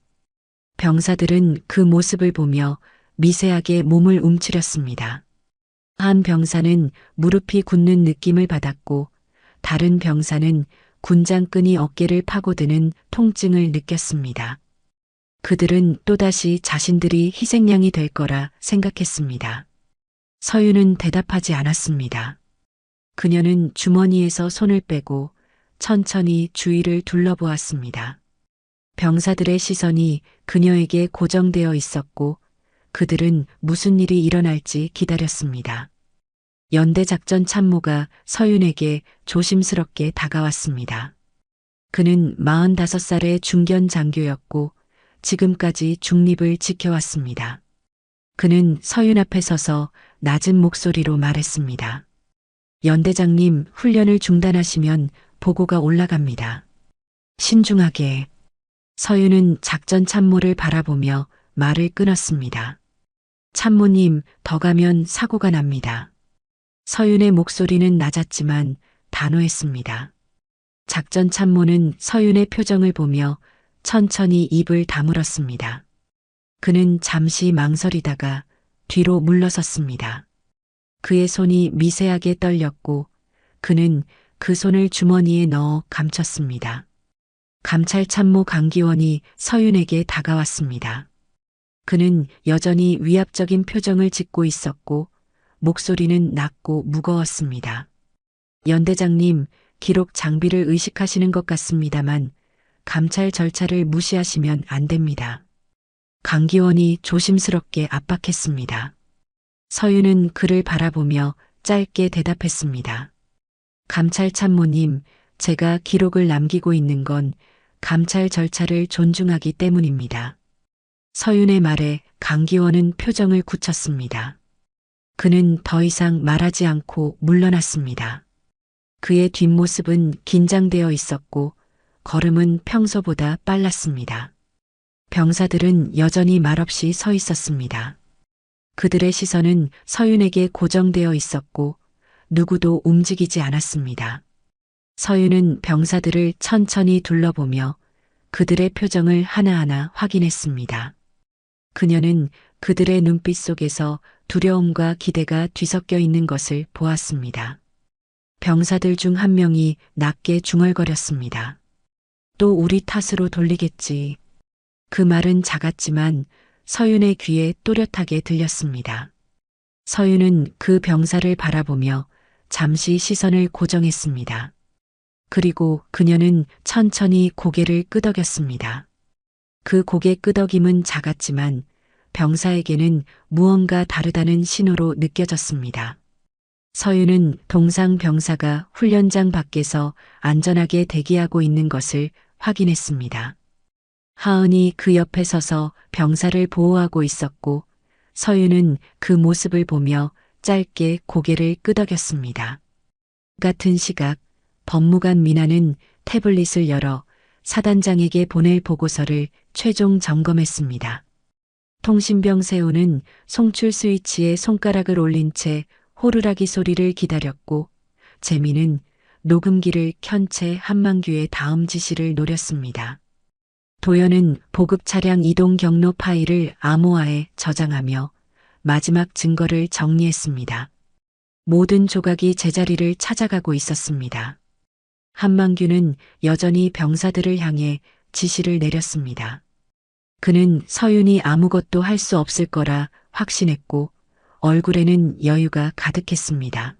병사들은 그 모습을 보며 미세하게 몸을 움츠렸습니다. 한 병사는 무릎이 굳는 느낌을 받았고 다른 병사는 군장끈이 어깨를 파고드는 통증을 느꼈습니다. 그들은 또다시 자신들이 희생양이 될 거라 생각했습니다. 서윤은 대답하지 않았습니다. 그녀는 주머니에서 손을 빼고 천천히 주위를 둘러보았습니다. 병사들의 시선이 그녀에게 고정되어 있었고 그들은 무슨 일이 일어날지 기다렸습니다. 연대작전 참모가 서윤에게 조심스럽게 다가왔습니다. 그는 45살의 중견 장교였고 지금까지 중립을 지켜왔습니다. 그는 서윤 앞에 서서 낮은 목소리로 말했습니다. 연대장님, 훈련을 중단하시면 보고가 올라갑니다. 신중하게. 서윤은 작전 참모를 바라보며 말을 끊었습니다. 참모님, 더 가면 사고가 납니다. 서윤의 목소리는 낮았지만 단호했습니다. 작전 참모는 서윤의 표정을 보며 천천히 입을 다물었습니다. 그는 잠시 망설이다가 뒤로 물러섰습니다. 그의 손이 미세하게 떨렸고 그는 그 손을 주머니에 넣어 감췄습니다. 감찰 참모 강기원이 서윤에게 다가왔습니다. 그는 여전히 위압적인 표정을 짓고 있었고 목소리는 낮고 무거웠습니다. 연대장님, 기록 장비를 의식하시는 것 같습니다만 감찰 절차를 무시하시면 안 됩니다. 강기원이 조심스럽게 압박했습니다. 서윤은 그를 바라보며 짧게 대답했습니다. 감찰 참모님, 제가 기록을 남기고 있는 건 감찰 절차를 존중하기 때문입니다. 서윤의 말에 강기원은 표정을 굳혔습니다. 그는 더 이상 말하지 않고 물러났습니다. 그의 뒷모습은 긴장되어 있었고 걸음은 평소보다 빨랐습니다. 병사들은 여전히 말없이 서 있었습니다. 그들의 시선은 서윤에게 고정되어 있었고 누구도 움직이지 않았습니다. 서윤은 병사들을 천천히 둘러보며 그들의 표정을 하나하나 확인했습니다. 그녀는 그들의 눈빛 속에서 두려움과 기대가 뒤섞여 있는 것을 보았습니다. 병사들 중 한 명이 낮게 중얼거렸습니다. 또 우리 탓으로 돌리겠지. 그 말은 작았지만 서윤의 귀에 또렷하게 들렸습니다. 서윤은 그 병사를 바라보며 잠시 시선을 고정했습니다. 그리고 그녀는 천천히 고개를 끄덕였습니다. 그 고개 끄덕임은 작았지만 병사에게는 무언가 다르다는 신호로 느껴졌습니다. 서윤은 동상 병사가 훈련장 밖에서 안전하게 대기하고 있는 것을 확인했습니다. 하은이 그 옆에 서서 병사를 보호하고 있었고 서윤은 그 모습을 보며 짧게 고개를 끄덕였습니다. 같은 시각 법무관 미나는 태블릿을 열어 사단장에게 보낼 보고서를 최종 점검했습니다. 통신병 세호는 송출 스위치에 손가락을 올린 채 호루라기 소리를 기다렸고 재민은 녹음기를 켠 채 한만규의 다음 지시를 노렸습니다. 도연은 보급 차량 이동 경로 파일을 암호화에 저장하며 마지막 증거를 정리했습니다. 모든 조각이 제자리를 찾아가고 있었습니다. 한만규는 여전히 병사들을 향해 지시를 내렸습니다. 그는 서윤이 아무것도 할 수 없을 거라 확신했고 얼굴에는 여유가 가득했습니다.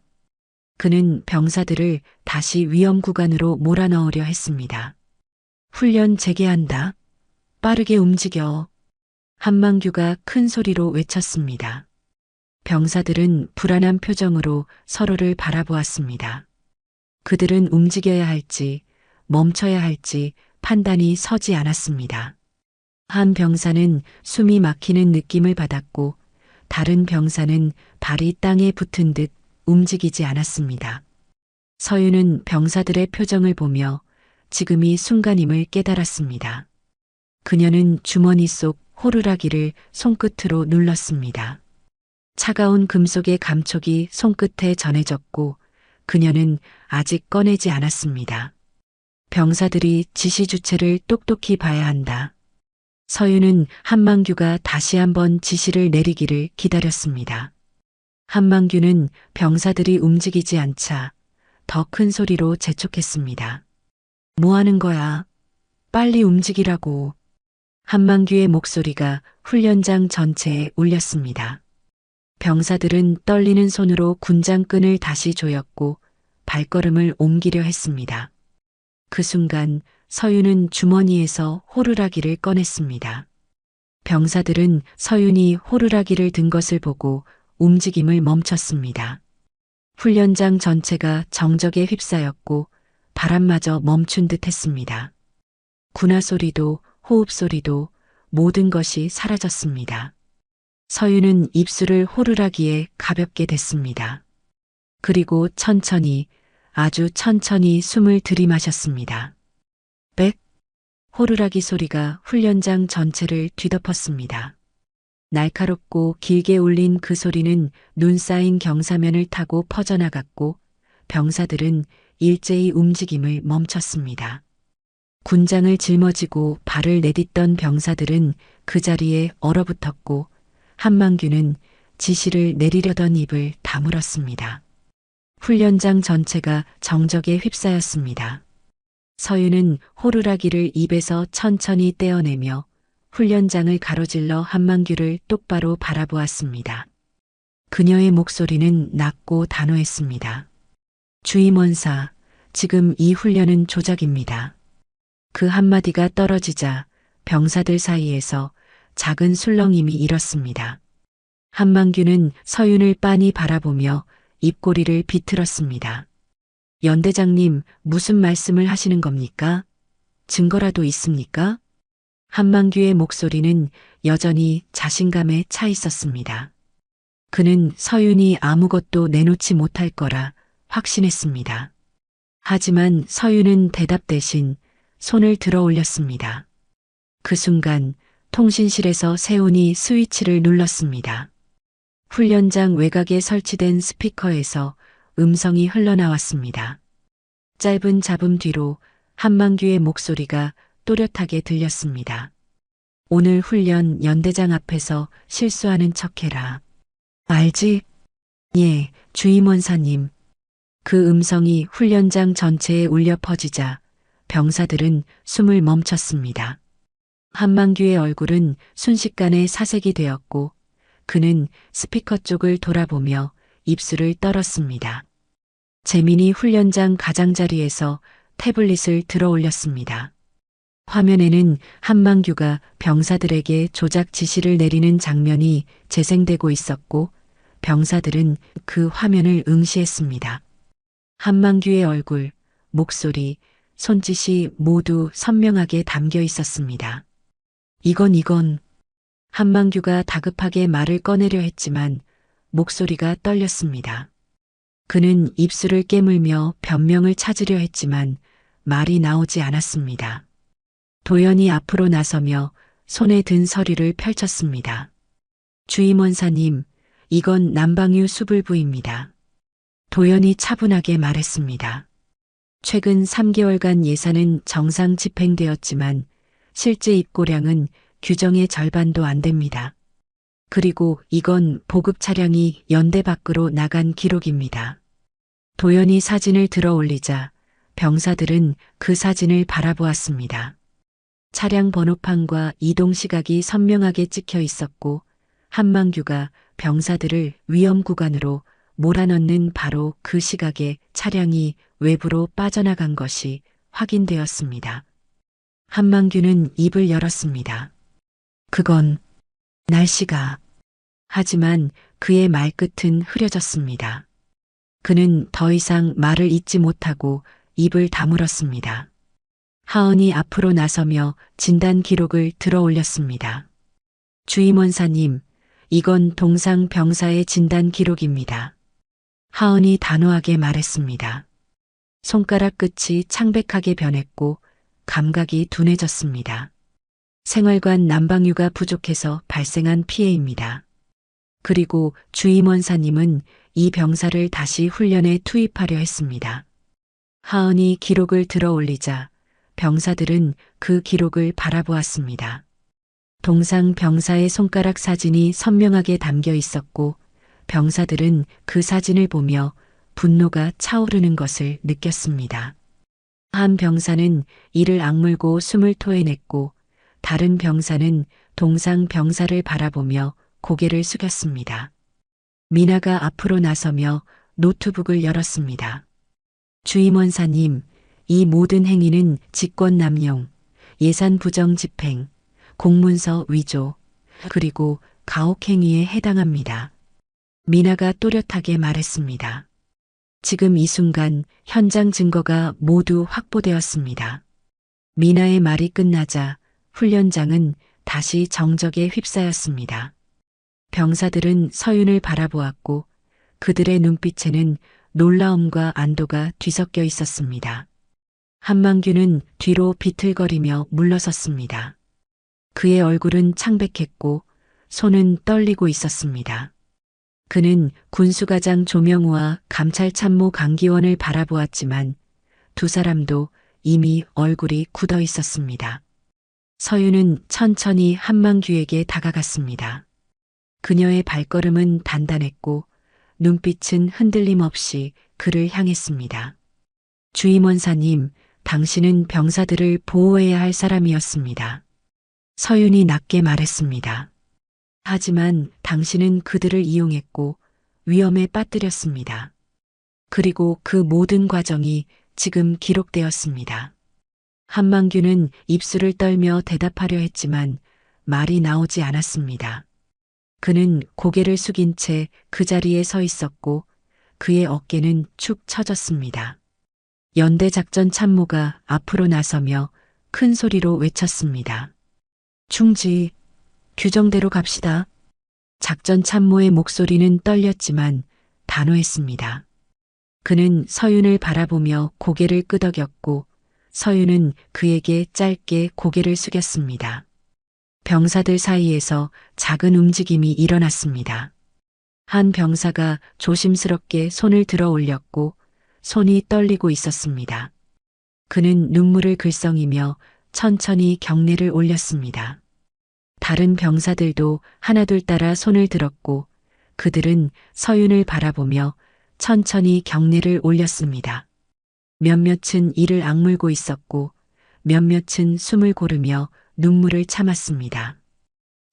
그는 병사들을 다시 위험 구간으로 몰아넣으려 했습니다. 훈련 재개한다. 빠르게 움직여. 한만규가 큰 소리로 외쳤습니다. 병사들은 불안한 표정으로 서로를 바라보았습니다. 그들은 움직여야 할지 멈춰야 할지 판단이 서지 않았습니다. 한 병사는 숨이 막히는 느낌을 받았고 다른 병사는 발이 땅에 붙은 듯 움직이지 않았습니다. 서윤은 병사들의 표정을 보며 지금이 순간임을 깨달았습니다. 그녀는 주머니 속 호루라기를 손끝으로 눌렀습니다. 차가운 금속의 감촉이 손끝에 전해졌고 그녀는 아직 꺼내지 않았습니다. 병사들이 지시 주체를 똑똑히 봐야 한다. 서윤은 한만규가 다시 한번 지시를 내리기를 기다렸습니다. 한만규는 병사들이 움직이지 않자 더 큰 소리로 재촉했습니다. 뭐 하는 거야? 빨리 움직이라고. 한만규의 목소리가 훈련장 전체에 울렸습니다. 병사들은 떨리는 손으로 군장끈을 다시 조였고 발걸음을 옮기려 했습니다. 그 순간 서윤은 주머니에서 호루라기를 꺼냈습니다. 병사들은 서윤이 호루라기를 든 것을 보고 움직임을 멈췄습니다. 훈련장 전체가 정적에 휩싸였고 바람마저 멈춘 듯 했습니다. 군화 소리도 호흡 소리도 모든 것이 사라졌습니다. 서윤은 입술을 호루라기에 가볍게 댔습니다. 그리고 천천히 아주 천천히 숨을 들이마셨습니다. 빽! 호루라기 소리가 훈련장 전체를 뒤덮었습니다. 날카롭고 길게 울린 그 소리는 눈 쌓인 경사면을 타고 퍼져나갔고 병사들은 일제히 움직임을 멈췄습니다. 군장을 짊어지고 발을 내딛던 병사들은 그 자리에 얼어붙었고 한만규는 지시를 내리려던 입을 다물었습니다. 훈련장 전체가 정적에 휩싸였습니다. 서윤은 호루라기를 입에서 천천히 떼어내며 훈련장을 가로질러 한만규를 똑바로 바라보았습니다. 그녀의 목소리는 낮고 단호했습니다. 주임원사, 지금 이 훈련은 조작입니다. 그 한마디가 떨어지자 병사들 사이에서 작은 술렁임이 일었습니다. 한만규는 서윤을 빤히 바라보며 입꼬리를 비틀었습니다. 연대장님, 무슨 말씀을 하시는 겁니까? 증거라도 있습니까? 한만규의 목소리는 여전히 자신감에 차 있었습니다. 그는 서윤이 아무것도 내놓지 못할 거라 확신했습니다. 하지만 서윤은 대답 대신 손을 들어 올렸습니다. 그 순간 통신실에서 세훈이 스위치를 눌렀습니다. 훈련장 외곽에 설치된 스피커에서 음성이 흘러나왔습니다. 짧은 잡음 뒤로 한만규의 목소리가 또렷하게 들렸습니다. 오늘 훈련 연대장 앞에서 실수하는 척해라. 알지? 예, 주임원사님. 그 음성이 훈련장 전체에 울려 퍼지자 병사들은 숨을 멈췄습니다. 한만규의 얼굴은 순식간에 사색이 되었고 그는 스피커 쪽을 돌아보며 입술을 떨었습니다. 재민이 훈련장 가장자리에서 태블릿을 들어 올렸습니다. 화면에는 한만규가 병사들에게 조작 지시를 내리는 장면이 재생되고 있었고 병사들은 그 화면을 응시했습니다. 한만규의 얼굴, 목소리, 손짓이 모두 선명하게 담겨 있었습니다. 이건 한만규가 다급하게 말을 꺼내려 했지만 목소리가 떨렸습니다. 그는 입술을 깨물며 변명을 찾으려 했지만 말이 나오지 않았습니다. 도연이 앞으로 나서며 손에 든 서류를 펼쳤습니다. 주임원사님, 이건 남방유 수불부입니다. 도연이 차분하게 말했습니다. 최근 3개월간 예산은 정상 집행되었지만 실제 입고량은 규정의 절반도 안 됩니다. 그리고 이건 보급 차량이 연대 밖으로 나간 기록입니다. 도연이 사진을 들어 올리자 병사들은 그 사진을 바라보았습니다. 차량 번호판과 이동 시각이 선명하게 찍혀 있었고 한만규가 병사들을 위험 구간으로 몰아넣는 바로 그 시각에 차량이 외부로 빠져나간 것이 확인되었습니다. 한만규는 입을 열었습니다. 그건 날씨가. 하지만 그의 말끝은 흐려졌습니다. 그는 더 이상 말을 잇지 못하고 입을 다물었습니다. 하은이 앞으로 나서며 진단 기록을 들어 올렸습니다. 주임원사님, 이건 동상 병사의 진단 기록입니다. 하은이 단호하게 말했습니다. 손가락 끝이 창백하게 변했고 감각이 둔해졌습니다. 생활관 난방유가 부족해서 발생한 피해입니다. 그리고 주임원사님은 이 병사를 다시 훈련에 투입하려 했습니다. 하은이 기록을 들어 올리자 병사들은 그 기록을 바라보았습니다. 동상 병사의 손가락 사진이 선명하게 담겨 있었고 병사들은 그 사진을 보며 분노가 차오르는 것을 느꼈습니다. 한 병사는 이를 악물고 숨을 토해냈고 다른 병사는 동상 병사를 바라보며 고개를 숙였습니다. 미나가 앞으로 나서며 노트북을 열었습니다. 주임원사님, 이 모든 행위는 직권남용, 예산 부정 집행, 공문서 위조, 그리고 가혹행위에 해당합니다. 미나가 또렷하게 말했습니다. 지금 이 순간 현장 증거가 모두 확보되었습니다. 미나의 말이 끝나자 훈련장은 다시 정적에 휩싸였습니다. 병사들은 서윤을 바라보았고 그들의 눈빛에는 놀라움과 안도가 뒤섞여 있었습니다. 한만규는 뒤로 비틀거리며 물러섰습니다. 그의 얼굴은 창백했고 손은 떨리고 있었습니다. 그는 군수가장 조명우와 감찰참모 강기원을 바라보았지만 두 사람도 이미 얼굴이 굳어 있었습니다. 서윤은 천천히 한만규에게 다가갔습니다. 그녀의 발걸음은 단단했고 눈빛은 흔들림 없이 그를 향했습니다. 주임원사님, 당신은 병사들을 보호해야 할 사람이었습니다. 서윤이 낮게 말했습니다. 하지만 당신은 그들을 이용했고 위험에 빠뜨렸습니다. 그리고 그 모든 과정이 지금 기록되었습니다. 한만규는 입술을 떨며 대답하려 했지만 말이 나오지 않았습니다. 그는 고개를 숙인 채 그 자리에 서 있었고 그의 어깨는 축 처졌습니다. 연대작전 참모가 앞으로 나서며 큰 소리로 외쳤습니다. 중지, 규정대로 갑시다. 작전 참모의 목소리는 떨렸지만 단호했습니다. 그는 서윤을 바라보며 고개를 끄덕였고 서윤은 그에게 짧게 고개를 숙였습니다. 병사들 사이에서 작은 움직임이 일어났습니다. 한 병사가 조심스럽게 손을 들어 올렸고 손이 떨리고 있었습니다. 그는 눈물을 글썽이며 천천히 경례를 올렸습니다. 다른 병사들도 하나둘 따라 손을 들었고 그들은 서윤을 바라보며 천천히 경례를 올렸습니다. 몇몇은 이를 악물고 있었고 몇몇은 숨을 고르며 눈물을 참았습니다.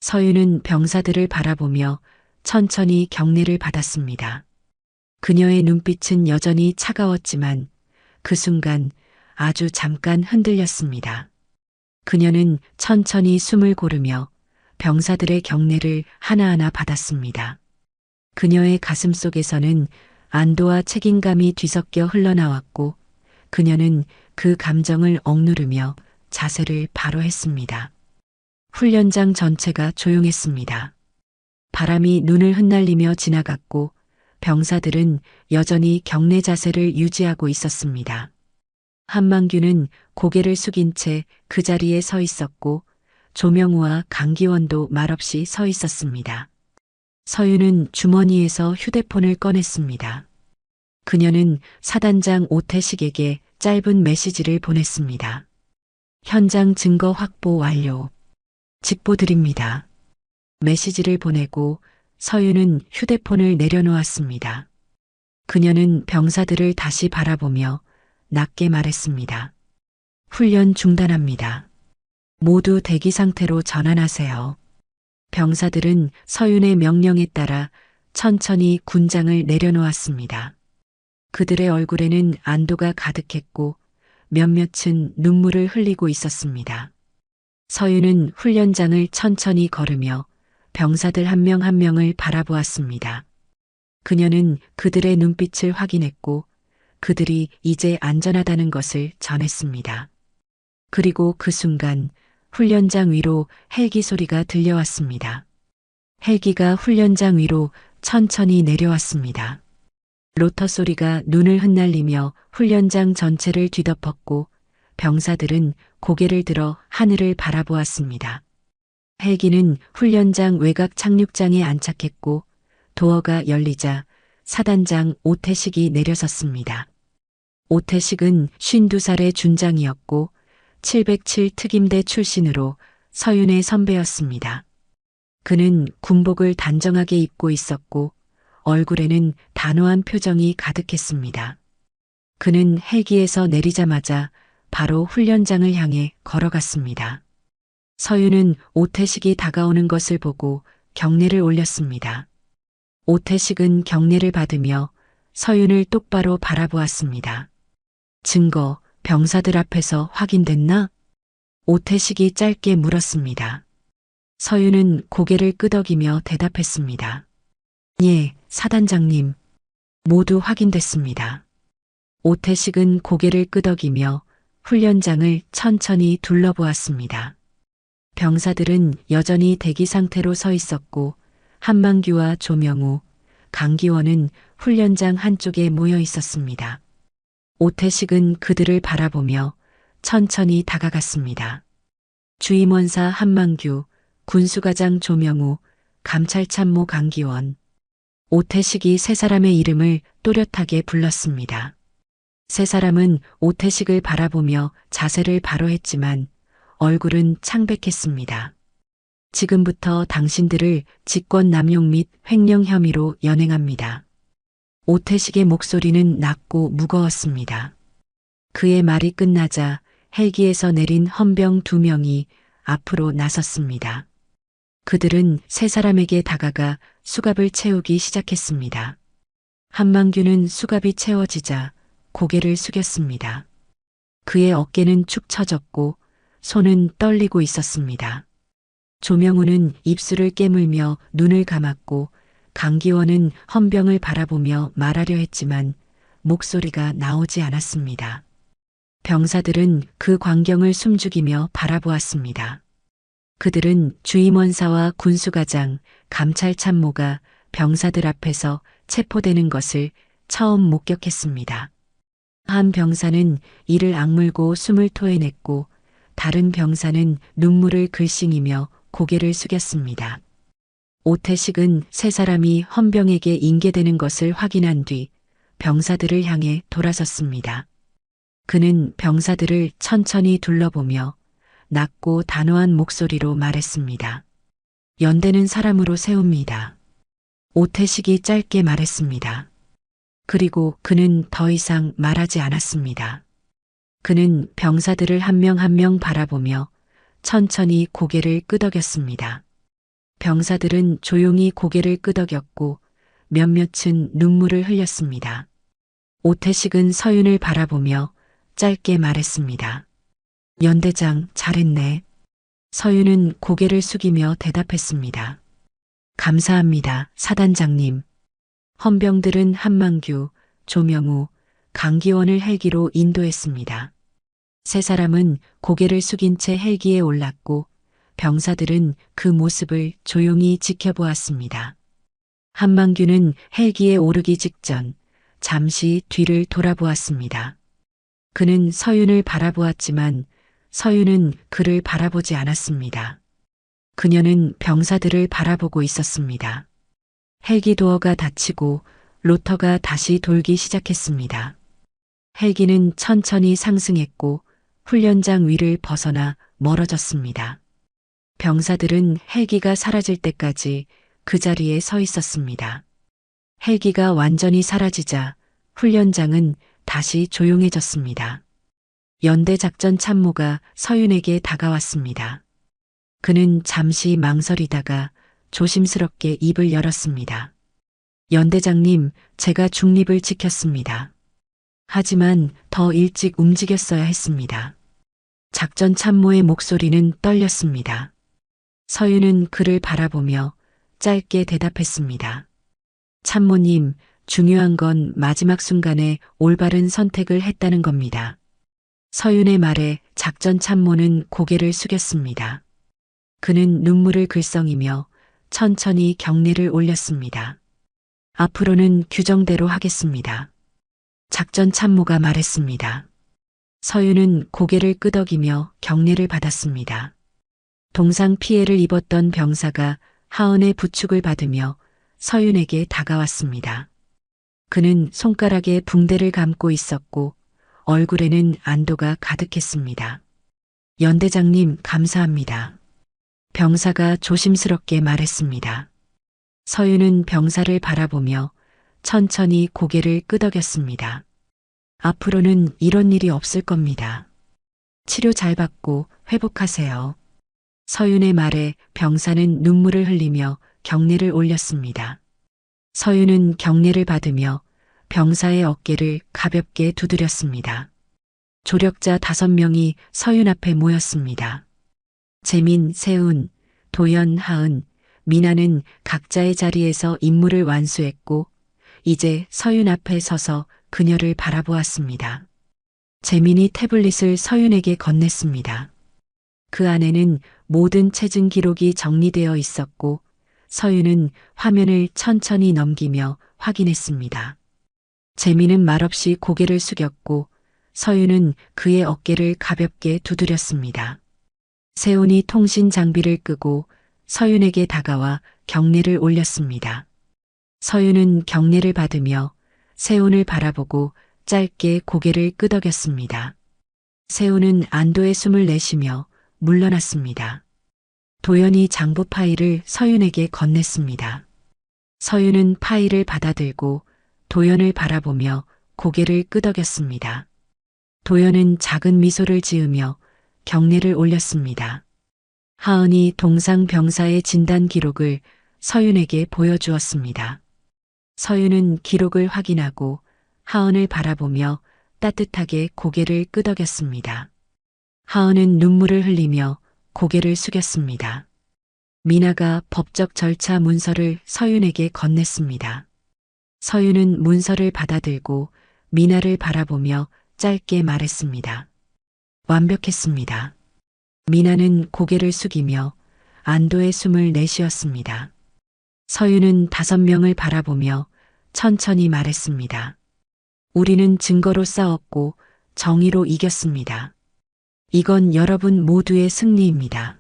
서윤은 병사들을 바라보며 천천히 경례를 받았습니다. 그녀의 눈빛은 여전히 차가웠지만 그 순간 아주 잠깐 흔들렸습니다. 그녀는 천천히 숨을 고르며 병사들의 경례를 하나하나 받았습니다. 그녀의 가슴 속에서는 안도와 책임감이 뒤섞여 흘러나왔고 그녀는 그 감정을 억누르며 자세를 바로 했습니다. 훈련장 전체가 조용했습니다. 바람이 눈을 흩날리며 지나갔고 병사들은 여전히 경례 자세를 유지하고 있었습니다. 한만규는 고개를 숙인 채 그 자리에 서 있었고 조명우와 강기원도 말없이 서 있었습니다. 서윤은 주머니에서 휴대폰을 꺼냈습니다. 그녀는 사단장 오태식에게 짧은 메시지를 보냈습니다. 현장 증거 확보 완료. 직보 드립니다. 메시지를 보내고 서윤은 휴대폰을 내려놓았습니다. 그녀는 병사들을 다시 바라보며 낮게 말했습니다. 훈련 중단합니다. 모두 대기 상태로 전환하세요. 병사들은 서윤의 명령에 따라 천천히 군장을 내려놓았습니다. 그들의 얼굴에는 안도가 가득했고 몇몇은 눈물을 흘리고 있었습니다. 서윤은 훈련장을 천천히 걸으며 병사들 한 명 한 명을 바라보았습니다. 그녀는 그들의 눈빛을 확인했고 그들이 이제 안전하다는 것을 전했습니다. 그리고 그 순간 훈련장 위로 헬기 소리가 들려왔습니다. 헬기가 훈련장 위로 천천히 내려왔습니다. 로터 소리가 눈을 흩날리며 훈련장 전체를 뒤덮었고 병사들은 고개를 들어 하늘을 바라보았습니다. 헬기는 훈련장 외곽 착륙장에 안착했고 도어가 열리자 사단장 오태식이 내려섰습니다. 오태식은 52살의 준장이었고 707 특임대 출신으로 서윤의 선배였습니다. 그는 군복을 단정하게 입고 있었고 얼굴에는 단호한 표정이 가득했습니다. 그는 헬기에서 내리자마자 바로 훈련장을 향해 걸어갔습니다. 서윤은 오태식이 다가오는 것을 보고 경례를 올렸습니다. 오태식은 경례를 받으며 서윤을 똑바로 바라보았습니다. 증거, 병사들 앞에서 확인됐나? 오태식이 짧게 물었습니다. 서윤은 고개를 끄덕이며 대답했습니다. 예, 사단장님. 모두 확인됐습니다. 오태식은 고개를 끄덕이며 훈련장을 천천히 둘러보았습니다. 병사들은 여전히 대기 상태로 서 있었고 한만규와 조명우, 강기원은 훈련장 한쪽에 모여 있었습니다. 오태식은 그들을 바라보며 천천히 다가갔습니다. 주임원사 한만규, 군수과장 조명우, 감찰참모 강기원. 오태식이 세 사람의 이름을 또렷하게 불렀습니다. 세 사람은 오태식을 바라보며 자세를 바로 했지만 얼굴은 창백했습니다. 지금부터 당신들을 직권 남용 및 횡령 혐의로 연행합니다. 오태식의 목소리는 낮고 무거웠습니다. 그의 말이 끝나자 헬기에서 내린 헌병 2명이 앞으로 나섰습니다. 그들은 세 사람에게 다가가 수갑을 채우기 시작했습니다. 한만규는 수갑이 채워지자 고개를 숙였습니다. 그의 어깨는 축 처졌고 손은 떨리고 있었습니다. 조명우는 입술을 깨물며 눈을 감았고 강기원은 헌병을 바라보며 말하려 했지만 목소리가 나오지 않았습니다. 병사들은 그 광경을 숨죽이며 바라보았습니다. 그들은 주임원사와 군수과장, 감찰참모가 병사들 앞에서 체포되는 것을 처음 목격했습니다. 한 병사는 이를 악물고 숨을 토해냈고 다른 병사는 눈물을 글썽이며 고개를 숙였습니다. 오태식은 세 사람이 헌병에게 인계되는 것을 확인한 뒤 병사들을 향해 돌아섰습니다. 그는 병사들을 천천히 둘러보며 낮고 단호한 목소리로 말했습니다. 연대는 사람으로 세웁니다. 오태식이 짧게 말했습니다. 그리고 그는 더 이상 말하지 않았습니다. 그는 병사들을 한 명 한 명 바라보며 천천히 고개를 끄덕였습니다. 병사들은 조용히 고개를 끄덕였고 몇몇은 눈물을 흘렸습니다. 오태식은 서윤을 바라보며 짧게 말했습니다. 연대장, 잘했네. 서윤은 고개를 숙이며 대답했습니다. 감사합니다, 사단장님. 헌병들은 한만규, 조명우, 강기원을 헬기로 인도했습니다. 세 사람은 고개를 숙인 채 헬기에 올랐고 병사들은 그 모습을 조용히 지켜보았습니다. 한만규는 헬기에 오르기 직전 잠시 뒤를 돌아보았습니다. 그는 서윤을 바라보았지만 서윤은 그를 바라보지 않았습니다. 그녀는 병사들을 바라보고 있었습니다. 헬기 도어가 닫히고 로터가 다시 돌기 시작했습니다. 헬기는 천천히 상승했고 훈련장 위를 벗어나 멀어졌습니다. 병사들은 헬기가 사라질 때까지 그 자리에 서 있었습니다. 헬기가 완전히 사라지자 훈련장은 다시 조용해졌습니다. 연대 작전 참모가 서윤에게 다가왔습니다. 그는 잠시 망설이다가 조심스럽게 입을 열었습니다. 연대장님, 제가 중립을 지켰습니다. 하지만 더 일찍 움직였어야 했습니다. 작전 참모의 목소리는 떨렸습니다. 서윤은 그를 바라보며 짧게 대답했습니다. 참모님, 중요한 건 마지막 순간에 올바른 선택을 했다는 겁니다. 서윤의 말에 작전 참모는 고개를 숙였습니다. 그는 눈물을 글썽이며 천천히 경례를 올렸습니다. 앞으로는 규정대로 하겠습니다. 작전 참모가 말했습니다. 서윤은 고개를 끄덕이며 경례를 받았습니다. 동상 피해를 입었던 병사가 하은의 부축을 받으며 서윤에게 다가왔습니다. 그는 손가락에 붕대를 감고 있었고 얼굴에는 안도가 가득했습니다. 연대장님, 감사합니다. 병사가 조심스럽게 말했습니다. 서윤은 병사를 바라보며 천천히 고개를 끄덕였습니다. 앞으로는 이런 일이 없을 겁니다. 치료 잘 받고 회복하세요. 서윤의 말에 병사는 눈물을 흘리며 경례를 올렸습니다. 서윤은 경례를 받으며 병사의 어깨를 가볍게 두드렸습니다. 조력자 5명이 서윤 앞에 모였습니다. 재민, 세운, 도연, 하은, 미나는 각자의 자리에서 임무를 완수했고 이제 서윤 앞에 서서 그녀를 바라보았습니다. 재민이 태블릿을 서윤에게 건넸습니다. 그 안에는 모든 체증 기록이 정리되어 있었고 서윤은 화면을 천천히 넘기며 확인했습니다. 재민은 말없이 고개를 숙였고 서윤은 그의 어깨를 가볍게 두드렸습니다. 세훈이 통신 장비를 끄고 서윤에게 다가와 경례를 올렸습니다. 서윤은 경례를 받으며 세훈을 바라보고 짧게 고개를 끄덕였습니다. 세훈은 안도의 숨을 내쉬며 물러났습니다. 도연이 장부 파일을 서윤에게 건넸습니다. 서윤은 파일을 받아들고 도연을 바라보며 고개를 끄덕였습니다. 도연은 작은 미소를 지으며 경례를 올렸습니다. 하은이 동상 병사의 진단 기록을 서윤에게 보여주었습니다. 서윤은 기록을 확인하고 하은을 바라보며 따뜻하게 고개를 끄덕였습니다. 하은은 눈물을 흘리며 고개를 숙였습니다. 미나가 법적 절차 문서를 서윤에게 건넸습니다. 서윤은 문서를 받아들고 미나를 바라보며 짧게 말했습니다. 완벽했습니다. 미나는 고개를 숙이며 안도의 숨을 내쉬었습니다. 서윤은 5명을 바라보며 천천히 말했습니다. 우리는 증거로 싸웠고 정의로 이겼습니다. 이건 여러분 모두의 승리입니다.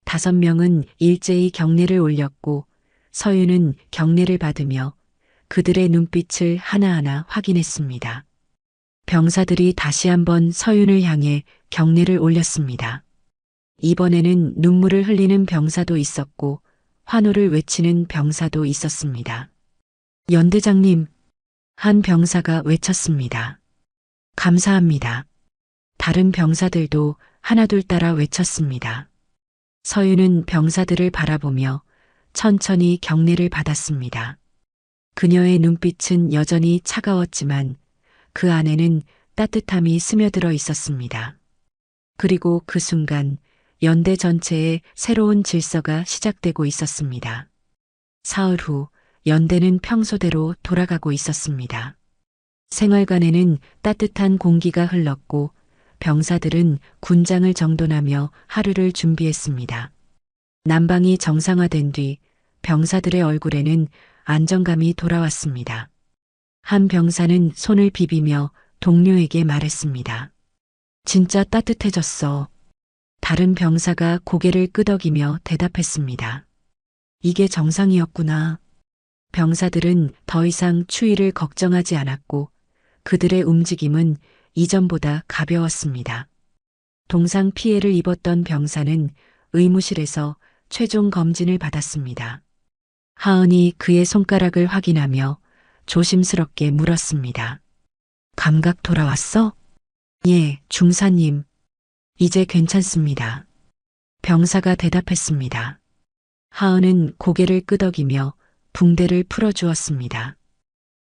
5명은 일제히 경례를 올렸고 서윤은 경례를 받으며 그들의 눈빛을 하나하나 확인했습니다. 병사들이 다시 한번 서윤을 향해 경례를 올렸습니다. 이번에는 눈물을 흘리는 병사도 있었고 환호를 외치는 병사도 있었습니다. 연대장님, 한 병사가 외쳤습니다. 감사합니다. 다른 병사들도 하나둘 따라 외쳤습니다. 서윤은 병사들을 바라보며 천천히 경례를 받았습니다. 그녀의 눈빛은 여전히 차가웠지만 그 안에는 따뜻함이 스며들어 있었습니다. 그리고 그 순간 연대 전체에 새로운 질서가 시작되고 있었습니다. 사흘 후 연대는 평소대로 돌아가고 있었습니다. 생활관에는 따뜻한 공기가 흘렀고 병사들은 군장을 정돈하며 하루를 준비했습니다. 난방이 정상화된 뒤 병사들의 얼굴에는 안정감이 돌아왔습니다. 한 병사는 손을 비비며 동료에게 말했습니다. 진짜 따뜻해졌어. 다른 병사가 고개를 끄덕이며 대답했습니다. 이게 정상이었구나. 병사들은 더 이상 추위를 걱정하지 않았고 그들의 움직임은 이전보다 가벼웠습니다. 동상 피해를 입었던 병사는 의무실에서 최종 검진을 받았습니다. 하은이 그의 손가락을 확인하며 조심스럽게 물었습니다. 감각 돌아왔어? 예, 중사님. 이제 괜찮습니다. 병사가 대답했습니다. 하은은 고개를 끄덕이며 붕대를 풀어주었습니다.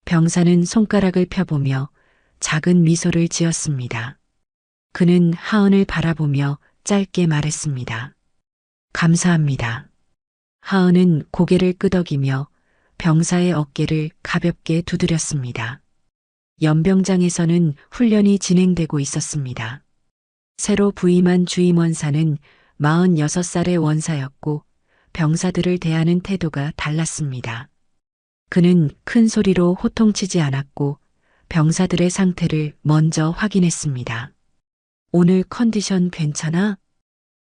병사는 손가락을 펴보며 작은 미소를 지었습니다. 그는 하은을 바라보며 짧게 말했습니다. 감사합니다. 하은은 고개를 끄덕이며 병사의 어깨를 가볍게 두드렸습니다. 연병장에서는 훈련이 진행되고 있었습니다. 새로 부임한 주임원사는 46살의 원사였고 병사들을 대하는 태도가 달랐습니다. 그는 큰 소리로 호통치지 않았고 병사들의 상태를 먼저 확인했습니다. 오늘 컨디션 괜찮아?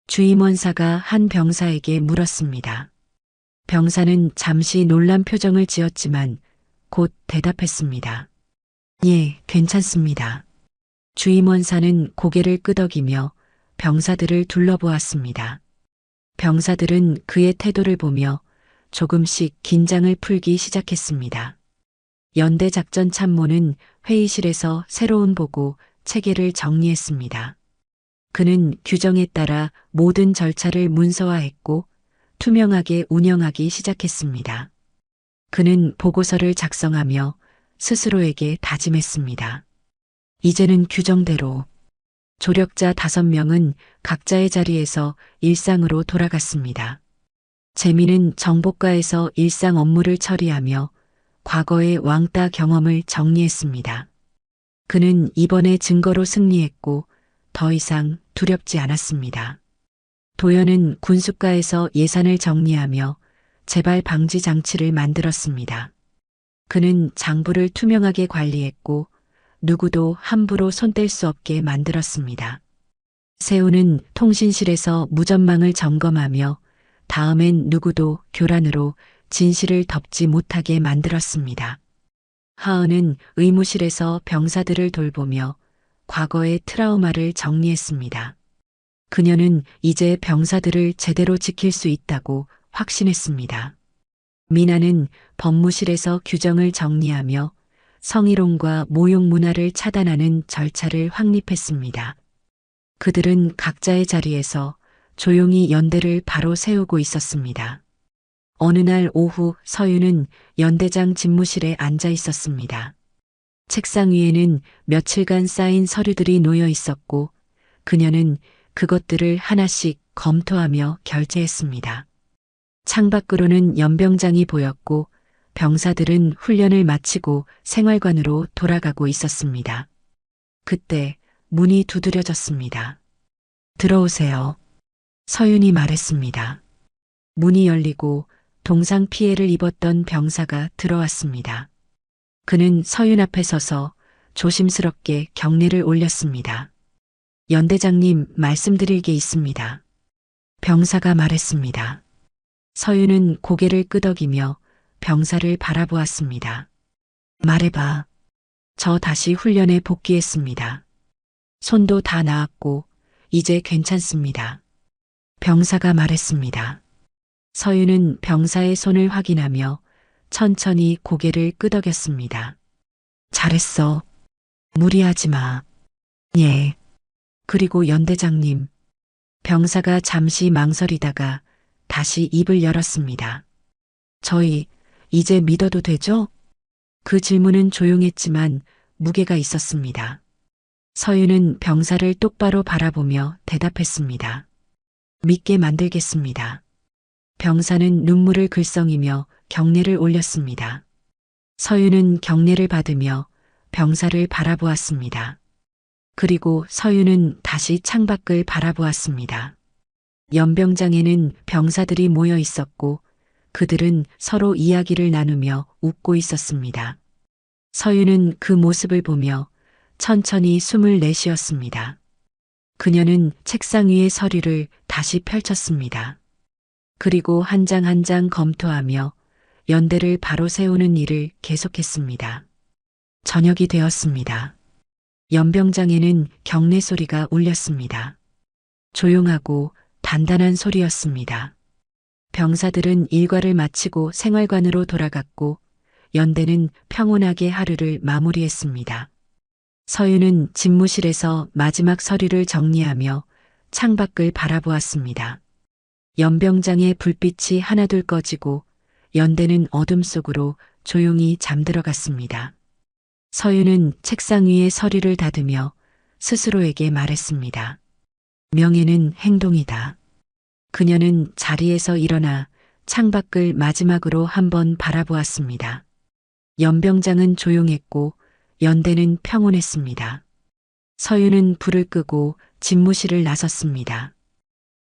주임원사가 한 병사에게 물었습니다. 병사는 잠시 놀란 표정을 지었지만 곧 대답했습니다. 예, 괜찮습니다. 주임원사는 고개를 끄덕이며 병사들을 둘러보았습니다. 병사들은 그의 태도를 보며 조금씩 긴장을 풀기 시작했습니다. 연대 작전 참모는 회의실에서 새로운 보고 체계를 정리했습니다. 그는 규정에 따라 모든 절차를 문서화했고 투명하게 운영하기 시작했습니다. 그는 보고서를 작성하며 스스로에게 다짐했습니다. 이제는 규정대로. 조력자 5명은 각자의 자리에서 일상으로 돌아갔습니다. 재민은 정보과에서 일상 업무를 처리하며 과거의 왕따 경험을 정리했습니다. 그는 이번에 증거로 승리했고 더 이상 두렵지 않았습니다. 도연은 군수과에서 예산을 정리하며 재발 방지 장치를 만들었습니다. 그는 장부를 투명하게 관리했고 누구도 함부로 손댈 수 없게 만들었습니다. 세우는 통신실에서 무전망을 점검하며 다음엔 누구도 교란으로 진실을 덮지 못하게 만들었습니다. 하은은 의무실에서 병사들을 돌보며 과거의 트라우마를 정리했습니다. 그녀는 이제 병사들을 제대로 지킬 수 있다고 확신했습니다. 미나는 법무실에서 규정을 정리하며 성희롱과 모욕 문화를 차단하는 절차를 확립했습니다. 그들은 각자의 자리에서 조용히 연대를 바로 세우고 있었습니다. 어느 날 오후 서윤은 연대장 집무실에 앉아 있었습니다. 책상 위에는 며칠간 쌓인 서류들이 놓여 있었고 그녀는 그것들을 하나씩 검토하며 결제했습니다. 창밖으로는 연병장이 보였고 병사들은 훈련을 마치고 생활관으로 돌아가고 있었습니다. 그때 문이 두드려졌습니다. 들어오세요. 서윤이 말했습니다. 문이 열리고 동상 피해를 입었던 병사가 들어왔습니다. 그는 서윤 앞에 서서 조심스럽게 경례를 올렸습니다. 연대장님, 말씀드릴 게 있습니다. 병사가 말했습니다. 서윤은 고개를 끄덕이며 병사를 바라보았습니다. 말해봐. 저 다시 훈련에 복귀했습니다. 손도 다 나았고 이제 괜찮습니다. 병사가 말했습니다. 서윤은 병사의 손을 확인하며 천천히 고개를 끄덕였습니다. 잘했어. 무리하지 마. 예. 그리고 연대장님. 병사가 잠시 망설이다가 다시 입을 열었습니다. 저희 이제 믿어도 되죠? 그 질문은 조용했지만 무게가 있었습니다. 서윤은 병사를 똑바로 바라보며 대답했습니다. 믿게 만들겠습니다. 병사는 눈물을 글썽이며 경례를 올렸습니다. 서윤은 경례를 받으며 병사를 바라보았습니다. 그리고 서윤은 다시 창밖을 바라보았습니다. 연병장에는 병사들이 모여 있었고 그들은 서로 이야기를 나누며 웃고 있었습니다. 서윤은 그 모습을 보며 천천히 숨을 내쉬었습니다. 그녀는 책상 위의 서류를 다시 펼쳤습니다. 그리고 한 장 한 장 검토하며 연대를 바로 세우는 일을 계속했습니다. 저녁이 되었습니다. 연병장에는 경례 소리가 울렸습니다. 조용하고 단단한 소리였습니다. 병사들은 일과를 마치고 생활관으로 돌아갔고 연대는 평온하게 하루를 마무리했습니다. 서윤은 집무실에서 마지막 서류를 정리하며 창밖을 바라보았습니다. 연병장의 불빛이 하나둘 꺼지고 연대는 어둠 속으로 조용히 잠들어갔습니다. 서윤은 책상 위에 서류를 닫으며 스스로에게 말했습니다. 명예는 행동이다. 그녀는 자리에서 일어나 창밖을 마지막으로 한번 바라보았습니다. 연병장은 조용했고 연대는 평온했습니다. 서윤은 불을 끄고 집무실을 나섰습니다.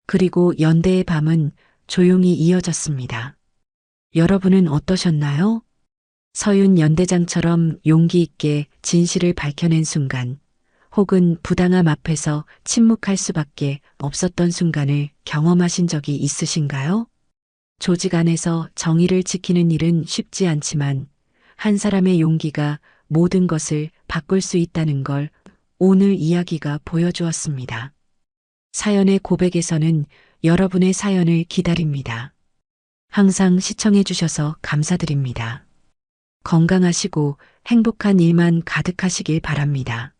그리고 연대의 밤은 조용히 이어졌습니다. 여러분은 어떠셨나요? 서윤 연대장처럼 용기 있게 진실을 밝혀낸 순간, 혹은 부당함 앞에서 침묵할 수밖에 없었던 순간을 경험하신 적이 있으신가요? 조직 안에서 정의를 지키는 일은 쉽지 않지만 한 사람의 용기가 모든 것을 바꿀 수 있다는 걸 오늘 이야기가 보여주었습니다. 사연의 고백에서는 여러분의 사연을 기다립니다. 항상 시청해 주셔서 감사드립니다. 건강하시고 행복한 일만 가득하시길 바랍니다.